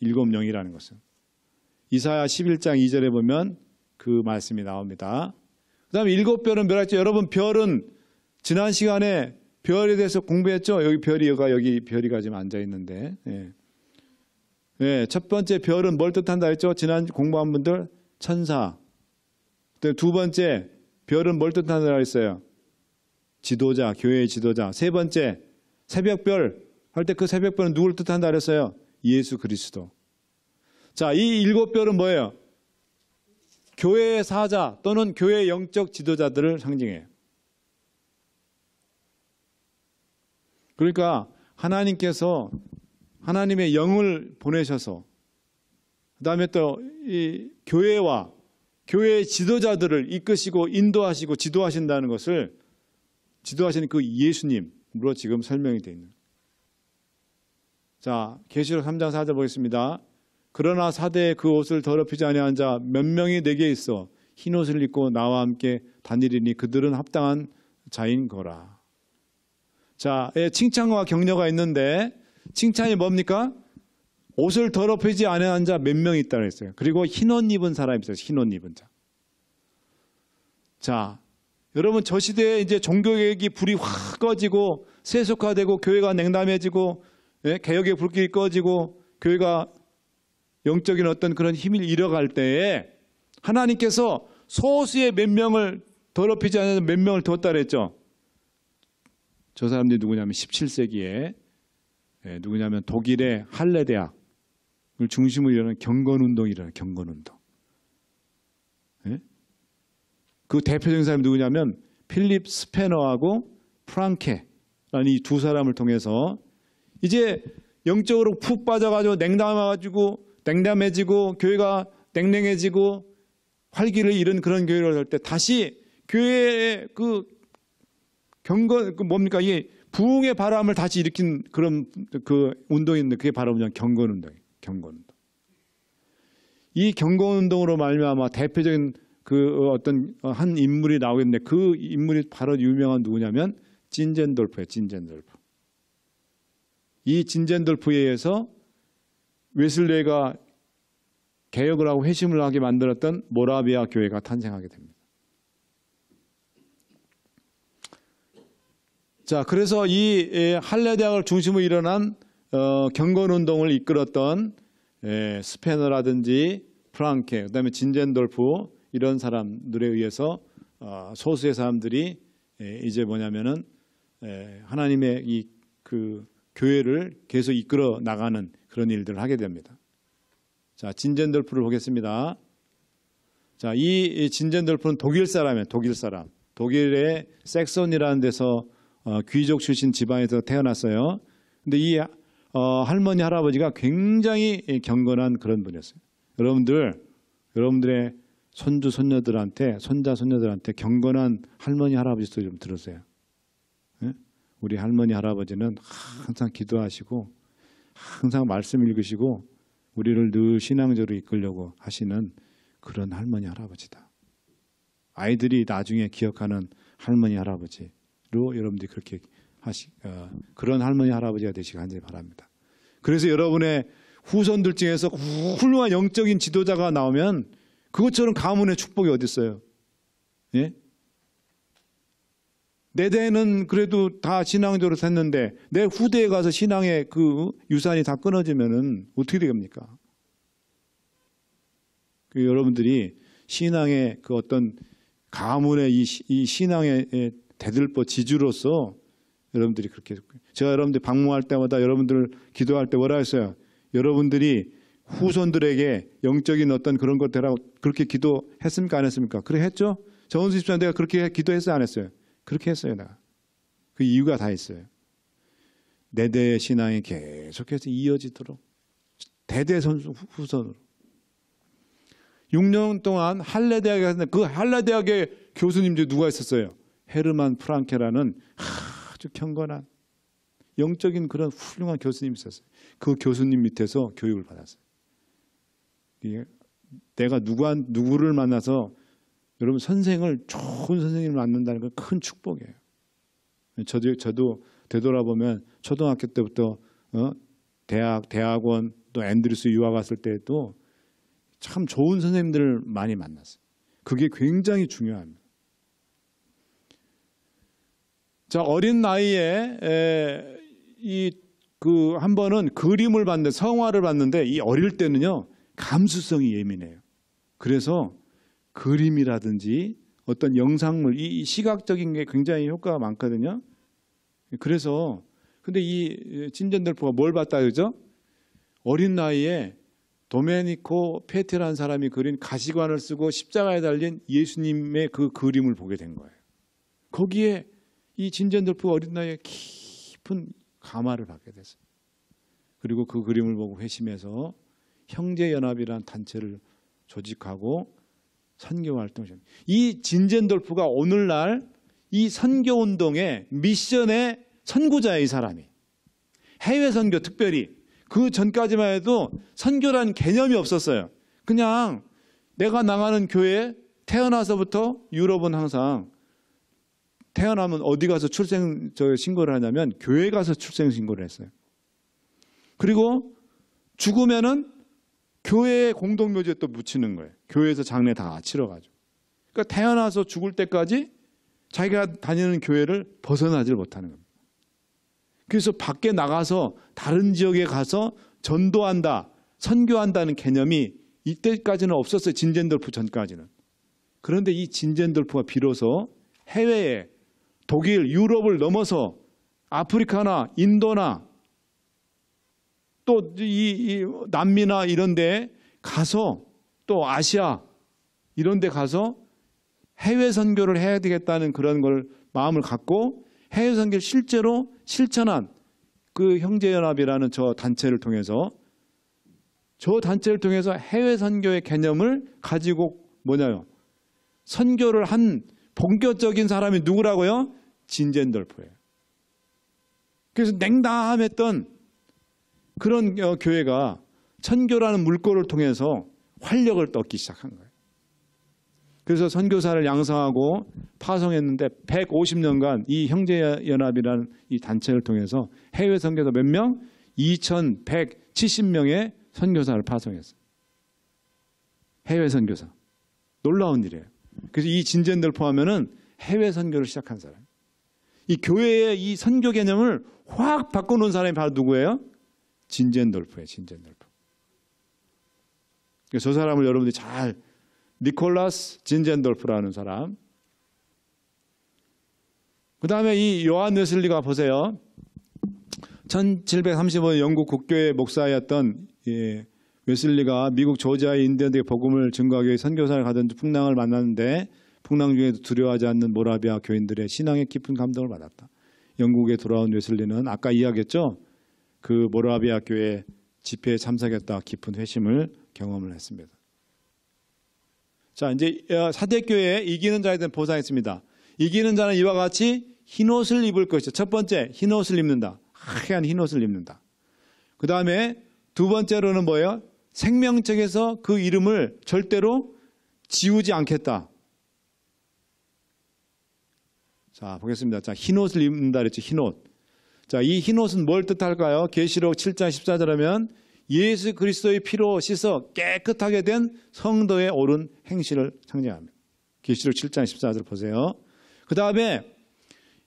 7영이라는 것은. 이사야 11장 2절에 보면 그 말씀이 나옵니다. 그 다음에 7별은 뭐라 했죠? 여러분, 별은 지난 시간에 별에 대해서 공부했죠? 여기 별이가 지금 앉아 있는데. 첫 번째 별은 뭘 뜻한다 했죠? 지난 공부한 분들 천사. 두 번째 별은 뭘 뜻한다 했어요? 지도자, 교회의 지도자. 세 번째, 새벽별 할 때 그 새벽별은 누굴 뜻한다 그랬어요? 예수 그리스도. 자, 이 7별은 뭐예요? 교회의 사자 또는 교회의 영적 지도자들을 상징해요. 그러니까 하나님께서 하나님의 영을 보내셔서 그다음에 또 이 교회와 교회의 지도자들을 이끄시고 인도하시고 지도하신다는 것을 지도하시는 그 예수님으로 지금 설명이 되어 있는. 자, 계시록 3장 4절 보겠습니다. 그러나 사대에 그 옷을 더럽히지 아니한 자 몇 명이 내게 있어 흰 옷을 입고 나와 함께 다니리니 그들은 합당한 자인 거라. 자, 칭찬과 격려가 있는데 칭찬이 뭡니까? 옷을 더럽히지 아니한 자 몇 명이 있다고 했어요. 그리고 흰 옷 입은 사람이 있어요. 흰 옷 입은 자. 자, 여러분 저 시대에 이제 종교개혁이 불이 확 꺼지고 세속화되고 교회가 냉담해지고 개혁의 불길이 꺼지고 교회가 영적인 어떤 그런 힘을 잃어갈 때에 하나님께서 소수의 몇 명을 더럽히지 않는 몇 명을 두었다 그랬죠. 저 사람들이 누구냐면 17세기에 누구냐면 독일의 할레 대학을 중심으로 일어난 경건운동이 일어나요. 경건운동. 그 대표적인 사람이 누구냐면 필립 스페너하고 프랑케라는 이 두 사람을 통해서 이제 영적으로 푹 빠져가지고 냉담해지고 교회가 냉랭해지고 활기를 잃은 그런 교회를 할 때 다시 교회의 그 경건 뭡니까? 이 부흥의 바람을 다시 일으킨 그런 그 운동인데 그게 바로 그냥 경건운동이에요. 경건운동. 이 경건운동으로 말미암아 대표적인 그 어떤 한 인물이 나오겠는데 그 인물이 바로 유명한 누구냐면 진젠돌프예요. 진젠돌프. 이 진젠돌프에 의해서 웨슬레가 개혁을 하고 회심을 하게 만들었던 모라비아 교회가 탄생하게 됩니다. 자, 그래서 이 할레 대학을 중심으로 일어난 경건운동을 이끌었던 스페너라든지 프랑케, 그다음에 진젠돌프 이런 사람들에 의해서 소수의 사람들이 이제 뭐냐면은 하나님의 이 그 교회를 계속 이끌어 나가는 그런 일들을 하게 됩니다. 자, 진젠돌프를 보겠습니다. 자, 이 진젠돌프는 독일 사람이에요. 독일 사람. 독일의 섹손이라는 데서 귀족 출신 집안에서 태어났어요. 근데 이 할머니 할아버지가 굉장히 경건한 그런 분이었어요. 여러분들의 손주 손녀들한테 손자 손녀들한테 경건한 할머니 할아버지 소리 좀 들으세요. 네? 우리 할머니 할아버지는 항상 기도하시고 항상 말씀 읽으시고 우리를 늘 신앙적으로 이끌려고 하시는 그런 할머니 할아버지다. 아이들이 나중에 기억하는 할머니 할아버지로 여러분들이 그렇게 그런 할머니 할아버지가 되시기 간절히 바랍니다. 그래서 여러분의 후손들 중에서 훌륭한 영적인 지도자가 나오면 그것처럼 가문의 축복이 어디 있어요? 예? 내 대에는 그래도 다 신앙적으로 샜는데 내 후대에 가서 신앙의 그 유산이 다 끊어지면은 어떻게 되겠습니까? 여러분들이 신앙의 그 어떤 가문의 이 신앙의 대들보 지주로서 여러분들이 그렇게 제가 여러분들 방문할 때마다 여러분들 기도할 때 뭐라 했어요? 여러분들이 후손들에게 영적인 어떤 그런 것들하고 그렇게 기도했습니까? 안 했습니까? 그래 했죠? 정은수 집사님 내가 그렇게 기도했어요? 안 했어요? 그렇게 했어요. 내가. 그 이유가 다 있어요. 내 대의 신앙이 계속해서 이어지도록 대대 후손으로 6년 동안 할레 대학에 갔는데 그 할레 대학의 교수님 중에 누가 있었어요? 헤르만 프랑케라는 아주 경건한 영적인 그런 훌륭한 교수님이 있었어요. 그 교수님 밑에서 교육을 받았어요. 내가 누구를 만나서 여러분 선생을 좋은 선생님을 만난다는 건 큰 축복이에요. 저도 되돌아보면 초등학교 때부터 대학원 또 앤드루스 유학 갔을 때도 참 좋은 선생님들을 많이 만났어요. 그게 굉장히 중요합니다. 자, 어린 나이에 한 번은 그림을 봤는데 성화를 봤는데 이 어릴 때는요 감수성이 예민해요. 그래서 그림이라든지 어떤 영상물, 이 시각적인 게 굉장히 효과가 많거든요. 그래서 근데 이 진젠돌프가 뭘 봤다 그러죠? 어린 나이에 도메니코 페티라는 사람이 그린 가시관을 쓰고 십자가에 달린 예수님의 그 그림을 보게 된 거예요. 거기에 이 진젠돌프가 어린 나이에 깊은 감화를 받게 됐어요. 그리고 그 그림을 보고 회심해서 형제연합이라는 단체를 조직하고 선교 활동을 합니다. 이 진젠돌프가 오늘날 이 선교운동의 미션의 선구자의 이 사람이 해외 선교 특별히 그 전까지만 해도 선교라는 개념이 없었어요. 그냥 내가 나가는 교회 태어나서부터 유럽은 항상 태어나면 어디 가서 출생 신고를 하냐면 교회 가서 출생 신고를 했어요. 그리고 죽으면은 교회의 공동묘지에 또 묻히는 거예요. 교회에서 장례 다 치러가지고. 그러니까 태어나서 죽을 때까지 자기가 다니는 교회를 벗어나질 못하는 겁니다. 그래서 밖에 나가서 다른 지역에 가서 전도한다, 선교한다는 개념이 이때까지는 없었어요. 진젠돌프 전까지는. 그런데 이 진젠돌프가 비로소 해외에 독일, 유럽을 넘어서 아프리카나 인도나 또 이 남미나 이런 데 가서 또 아시아 이런 데 가서 해외 선교를 해야 되겠다는 그런 걸 마음을 갖고 해외 선교를 실제로 실천한 그 형제연합이라는 저 단체를 통해서 해외 선교의 개념을 가지고 뭐냐요? 선교를 한 본격적인 사람이 누구라고요? 진젠돌프예요. 그래서 냉담했던 그런 교회가 선교라는 물꼬를 통해서 활력을 얻기 시작한 거예요. 그래서 선교사를 양성하고 파송했는데 150년간 이 형제연합이라는 이 단체를 통해서 해외 선교사 몇 명? 2170명의 선교사를 파송했어요. 해외 선교사. 놀라운 일이에요. 그래서 이 진젠돌프 하면은 해외 선교를 시작한 사람. 이 교회의 이 선교 개념을 확 바꿔놓은 사람이 바로 누구예요? 진젠돌프예요. 진젠돌프. 저 사람을 여러분들이 잘 니콜라스 진젠돌프라는 사람. 그 다음에 이 요한 웨슬리가 보세요. 1735년 영국 국교의 목사였던 웨슬리가 미국 조지아의 인디언에게 복음을 증거하기 위해 선교사를 가던 풍랑을 만났는데 풍랑 중에도 두려워하지 않는 모라비아 교인들의 신앙에 깊은 감동을 받았다. 영국에 돌아온 웨슬리는 아까 이야기했죠. 그 모라비아 교회 집회에 참석했다 깊은 회심을 경험을 했습니다. 자, 이제 사대교회에 이기는 자에 대한 보상이 있습니다. 이기는 자는 이와 같이 흰옷을 입을 것이죠. 첫 번째, 흰옷을 입는다. 하얀 흰옷을 입는다. 그 다음에 두 번째로는 뭐예요? 생명책에서 그 이름을 절대로 지우지 않겠다. 자, 보겠습니다. 자, 흰옷을 입는다 그랬죠. 흰옷. 자, 이 흰옷은 뭘 뜻할까요? 계시록 7장 14절 하면 예수 그리스도의 피로 씻어 깨끗하게 된 성도의 옳은 행실을 상징합니다. 계시록 7장 14절 보세요. 그 다음에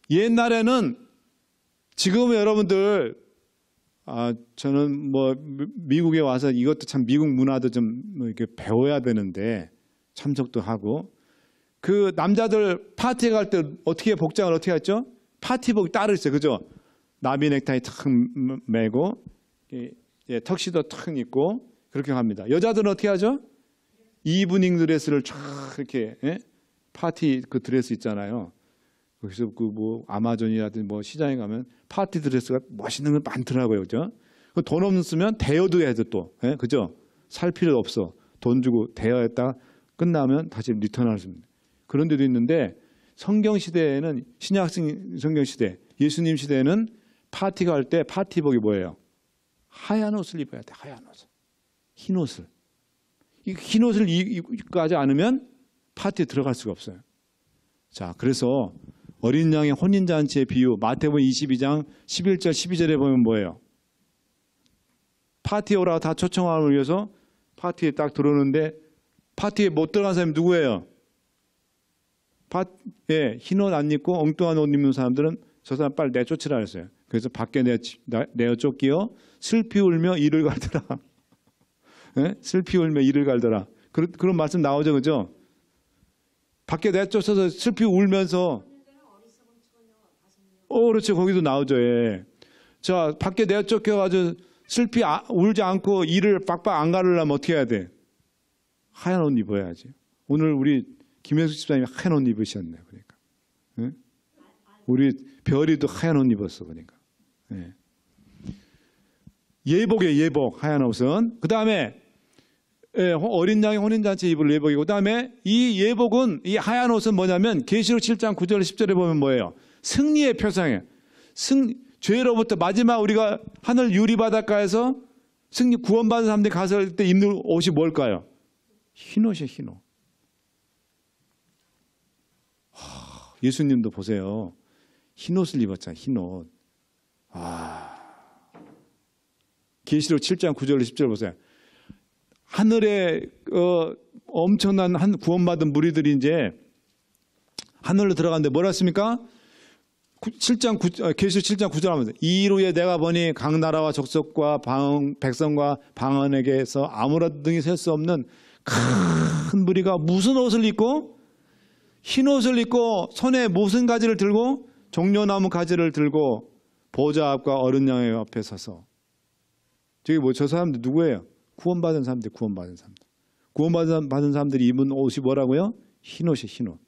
옛날에는 지금 여러분들 저는 뭐 미국에 와서 이것도 참 미국 문화도 좀 이렇게 배워야 되는데 참석도 하고 그 남자들 파티에 갈 때 어떻게 복장을 어떻게 했죠? 파티복이 따로 있어요. 그죠? 나비 넥타이 탁 매고 턱시도 탁 입고 그렇게 합니다. 여자들은 어떻게 하죠? 이브닝 드레스를 쫙 이렇게 파티 그 드레스 있잖아요. 그래서 그 뭐 아마존이라든지 뭐 시장에 가면 파티 드레스가 멋있는 건 많더라고요. 그죠? 돈 없으면 대여도 해야 돼 또. 그죠? 살 필요 없어. 돈 주고 대여했다가 끝나면 다시 리턴할 수 있습니다. 그런 데도 있는데 성경 시대에는 신약 성경 시대, 예수님 시대에는 파티가 할 때 파티복이 뭐예요? 하얀 옷을 입어야 돼. 하얀 옷. 흰 옷을. 이 흰 옷을 입고 하지 않으면 파티에 들어갈 수가 없어요. 자, 그래서 어린 양의 혼인잔치의 비유 마태복음 22장 11절 12절에 보면 뭐예요? 파티에 오라고 다 초청함을 위해서 파티에 딱 들어오는데 파티에 못 들어간 사람이 누구예요? 흰 옷 안 입고 엉뚱한 옷 입는 사람들은 저 사람 빨리 내쫓으라 했어요. 그래서 밖에 내어 쫓기어 슬피 울며 이를 갈더라. 슬피 울며 이를 갈더라. 그런 말씀 나오죠. 그죠? 밖에 내쫓아서 슬피 울면서 그렇지. 거기도 나오죠. 예. 자, 밖에 내쫓겨가지고 슬피 울지 않고 이를 빡빡 안 가르려면 어떻게 해야 돼? 하얀 옷 입어야지. 오늘 우리 김혜숙 집사님이 하얀 옷 입으셨네. 그러니까. 예? 우리 별이도 하얀 옷 입었어. 그러니까. 예. 예복이에요. 예복. 하얀 옷은. 그 다음에 어린 양의 혼인잔치 입을 예복이고, 그 다음에 이 예복은, 이 하얀 옷은 뭐냐면 계시록 7장 9절 10절에 보면 뭐예요? 승리의 표상이에요. 죄로부터 마지막 우리가 하늘 유리바닷가에서 승리 구원받은 사람들이 가서 때 입는 옷이 뭘까요? 흰옷이에요. 흰옷. 예수님도 보세요. 흰옷을 입었잖아요. 흰옷. 계시록 7장 9절 10절 보세요. 하늘에 엄청난 한 구원받은 무리들이 이제 하늘로 들어갔는데 뭐라 했습니까? 계시록 7장 9절 하면서 이후에 내가 보니 각 나라와 족속과 백성과 방언에게서 아무런 등이 셀 수 없는 큰 무리가 무슨 옷을 입고 흰 옷을 입고 손에 무슨 가지를 들고 종려나무 가지를 들고 보좌 앞과 어른 양의 앞에 서서 저기 저 사람들 누구예요? 구원받은 사람들. 구원받은 사람들이 입은 옷이 뭐라고요? 흰 옷이 흰 옷.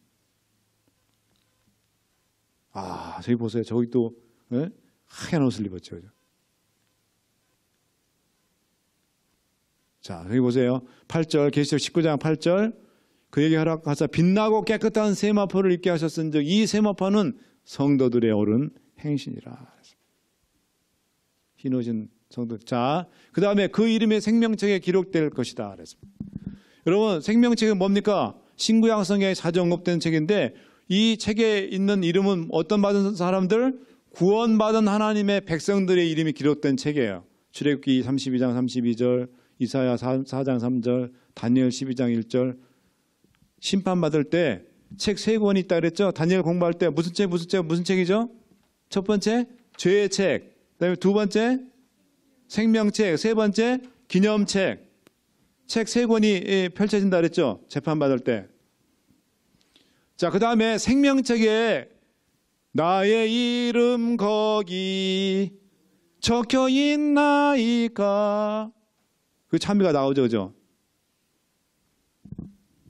저기 보세요. 저기 또 하얀 옷을 입었죠. 그죠? 자, 여기 보세요. 8절, 계시록 19장 8절. 그에게 허락하사 빛나고 깨끗한 세마포를 입게 하셨은즉 이 세마포는 성도들의 옳은 행신이라. 흰 옷은 성도. 자, 그 다음에 그 이름의 생명책에 기록될 것이다. 그랬습니다. 여러분, 생명책은 뭡니까? 신구약성경에 자주 언급된 책인데 이 책에 있는 이름은 어떤 받은 사람들? 구원받은 하나님의 백성들의 이름이 기록된 책이에요. 출애굽기 32장 32절, 이사야 4장 3절, 다니엘 12장 1절. 심판받을 때 책 3권이 있다 그랬죠? 다니엘 공부할 때 무슨 책이죠? 첫 번째, 죄의 책. 그다음에 두 번째, 생명책. 세 번째, 기념책. 책 3권이 펼쳐진다 그랬죠? 재판받을 때. 자, 그 다음에 생명책에 나의 이름 거기 적혀 있나이까. 그 참미가 나오죠, 그죠?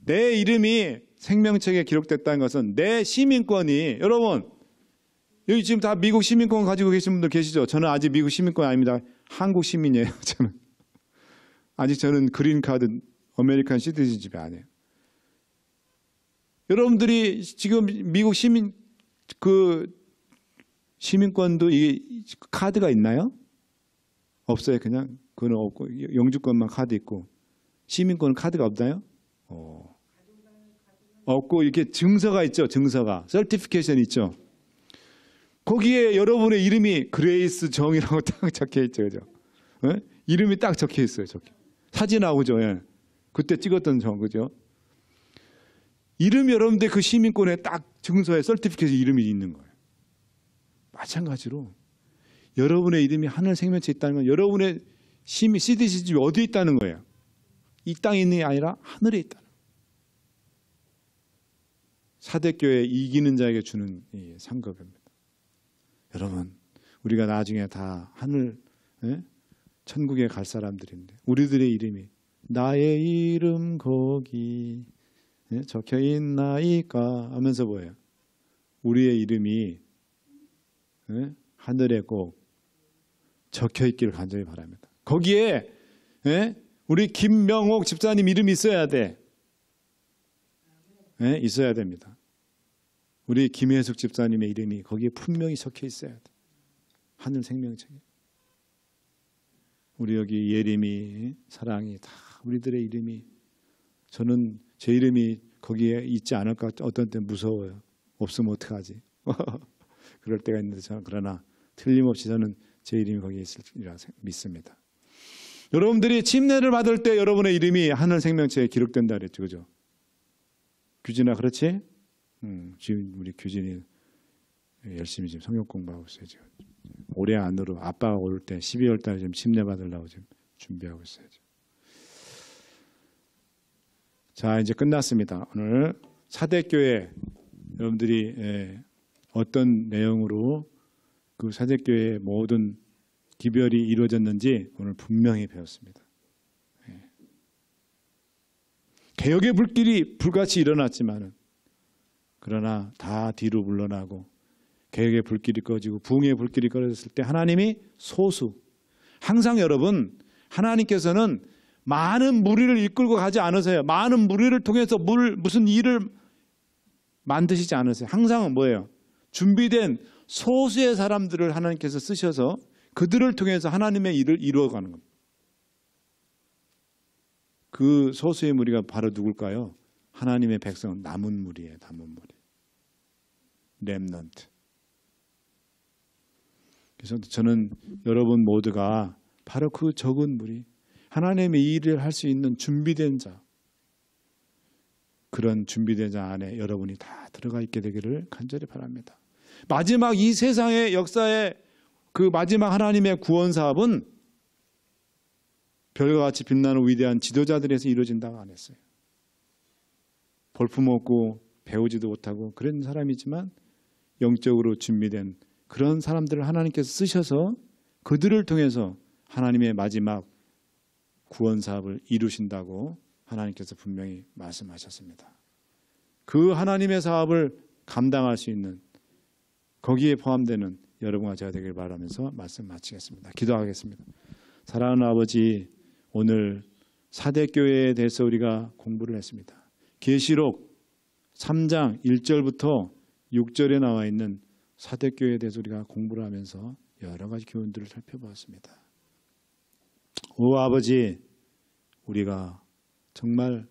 내 이름이 생명책에 기록됐다는 것은 내 시민권이, 여러분, 여기 지금 다 미국 시민권 가지고 계신 분들 계시죠? 저는 아직 미국 시민권 아닙니다. 한국 시민이에요, 저는. 아직 저는 그린카드, 아메리칸 시티즌십이 아니에요. 여러분들이 지금 미국 시민권도 이 카드가 있나요? 없어요. 그냥 그건 없고 영주권만 카드 있고 시민권은 카드가 없나요? 없고 이렇게 증서가 있죠. 증서가 서티피케이션 있죠. 거기에 여러분의 이름이 그레이스 정이라고 딱 적혀 있죠, 그죠? 네? 이름이 딱 적혀 있어요. 사진 나오죠. 예. 그때 찍었던 정, 그죠? 이름이 여러분들 그 시민권에 딱 증서에 서티피케이션 이름이 있는 거예요. 마찬가지로 여러분의 이름이 하늘 생명체에 있다는 건 여러분의 시티즌십이 어디에 있다는 거예요? 이 땅에 있는 게 아니라 하늘에 있다는 거예요. 사대교회 이기는 자에게 주는 이 상급입니다. 여러분, 우리가 나중에 다 하늘, 천국에 갈 사람들인데 우리들의 이름이 나의 이름 거기 적혀 있나이까 하면서 뭐예요? 우리의 이름이 하늘에 꼭 적혀 있기를 간절히 바랍니다. 거기에 우리 김명옥 집사님 이름이 있어야 돼. 있어야 됩니다. 우리 김혜숙 집사님의 이름이 거기에 분명히 적혀 있어야 돼. 하늘 생명책에. 우리 여기 예림이, 사랑이 다 우리들의 이름이, 저는 제 이름이 거기에 있지 않을까 어떤 때 무서워요. 없으면 어떡하지? 그럴 때가 있는데 저는 그러나 틀림없이 저는 제 이름이 거기에 있으리라 믿습니다. 여러분들이 침례를 받을 때 여러분의 이름이 하늘 생명체에 기록된다 그랬죠. 그죠? 규진아 그렇지? 지금 우리 규진이 열심히 지금 성경 공부하고 있어요. 지금. 올해 안으로 아빠가 올 때 12월 달에 지금 침례 받으려고 지금 준비하고 있어요. 지금. 자, 이제 끝났습니다. 오늘 사대교회 여러분들이 어떤 내용으로 그 사대교회의 모든 기별이 이루어졌는지 오늘 분명히 배웠습니다. 개혁의 불길이 불같이 일어났지만은 그러나 다 뒤로 물러나고 개혁의 불길이 꺼지고 부흥의 불길이 꺼졌을 때 하나님이 소수, 항상 여러분 하나님께서는 많은 무리를 이끌고 가지 않으세요. 많은 무리를 통해서 무슨 일을 만드시지 않으세요. 항상 뭐예요? 준비된 소수의 사람들을 하나님께서 쓰셔서 그들을 통해서 하나님의 일을 이루어가는 겁니다. 그 소수의 무리가 바로 누굴까요? 하나님의 백성, 남은 무리예요. 남은 무리. 렘넌트. 그래서 저는 여러분 모두가 바로 그 적은 무리, 하나님의 일을 할 수 있는 준비된 자, 그런 준비된 자 안에 여러분이 다 들어가 있게 되기를 간절히 바랍니다. 마지막 이 세상의 역사의 그 마지막 하나님의 구원 사업은 별과 같이 빛나는 위대한 지도자들에서 이루어진다고 안 했어요. 볼품없고 배우지도 못하고 그런 사람이지만 영적으로 준비된 그런 사람들을 하나님께서 쓰셔서 그들을 통해서 하나님의 마지막 구원 사업을 이루신다고 하나님께서 분명히 말씀하셨습니다. 그 하나님의 사업을 감당할 수 있는 거기에 포함되는 여러분과 제가 되길 바라면서 말씀 마치겠습니다. 기도하겠습니다. 사랑하는 아버지, 오늘 사대교회에 대해서 우리가 공부를 했습니다. 계시록 3장 1절부터 6절에 나와 있는 사대교회에 대해서 우리가 공부를 하면서 여러 가지 교훈들을 살펴보았습니다. 오 아버지, 우리가 정말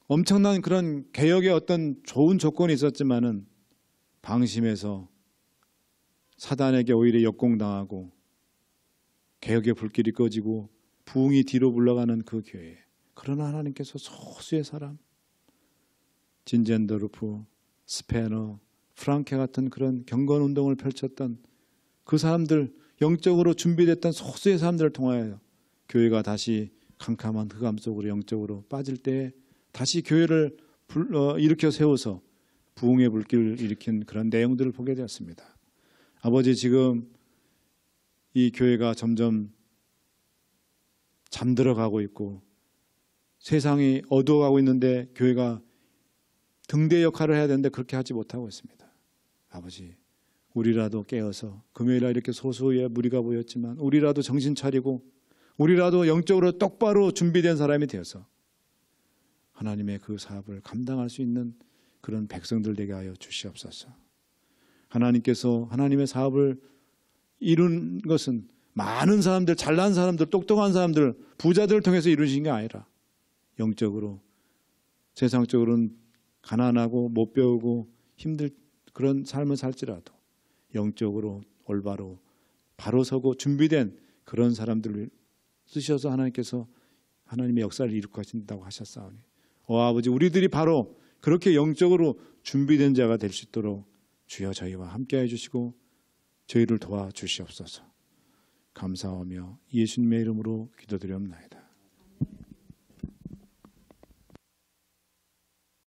엄청난 그런 개혁의 어떤 좋은 조건이 있었지만은 방심해서 사단에게 오히려 역공당하고 개혁의 불길이 꺼지고 부흥이 뒤로 물러가는 그 교회. 그러나 하나님께서 소수의 사람, 진젠더루프, 스페너, 프랑케 같은 그런 경건운동을 펼쳤던 그 사람들, 영적으로 준비됐던 소수의 사람들을 통하여 교회가 다시 캄캄한 흑암 속으로 영적으로 빠질 때 다시 교회를 일으켜 세워서 부흥의 불길을 일으킨 그런 내용들을 보게 되었습니다. 아버지, 지금 이 교회가 점점 잠들어가고 있고 세상이 어두워가고 있는데 교회가 등대 역할을 해야 되는데 그렇게 하지 못하고 있습니다. 아버지, 우리라도 깨어서 금요일날 이렇게 소수의 무리가 보였지만 우리라도 정신 차리고 우리라도 영적으로 똑바로 준비된 사람이 되어서 하나님의 그 사업을 감당할 수 있는 그런 백성들 되게 하여 주시옵소서. 하나님께서 하나님의 사업을 이룬 것은 많은 사람들, 잘난 사람들, 똑똑한 사람들, 부자들을 통해서 이루신 게 아니라 영적으로, 세상적으로는 가난하고 못 배우고 힘들 그런 삶을 살지라도 영적으로 올바로 바로 서고 준비된 그런 사람들을 쓰셔서 하나님께서 하나님의 역사를 이루고 하신다고 하셨사오니 아버지, 우리들이 바로 그렇게 영적으로 준비된 자가 될 수 있도록 주여 저희와 함께 해주시고 저희를 도와주시옵소서. 감사하며 예수님의 이름으로 기도드리옵나이다.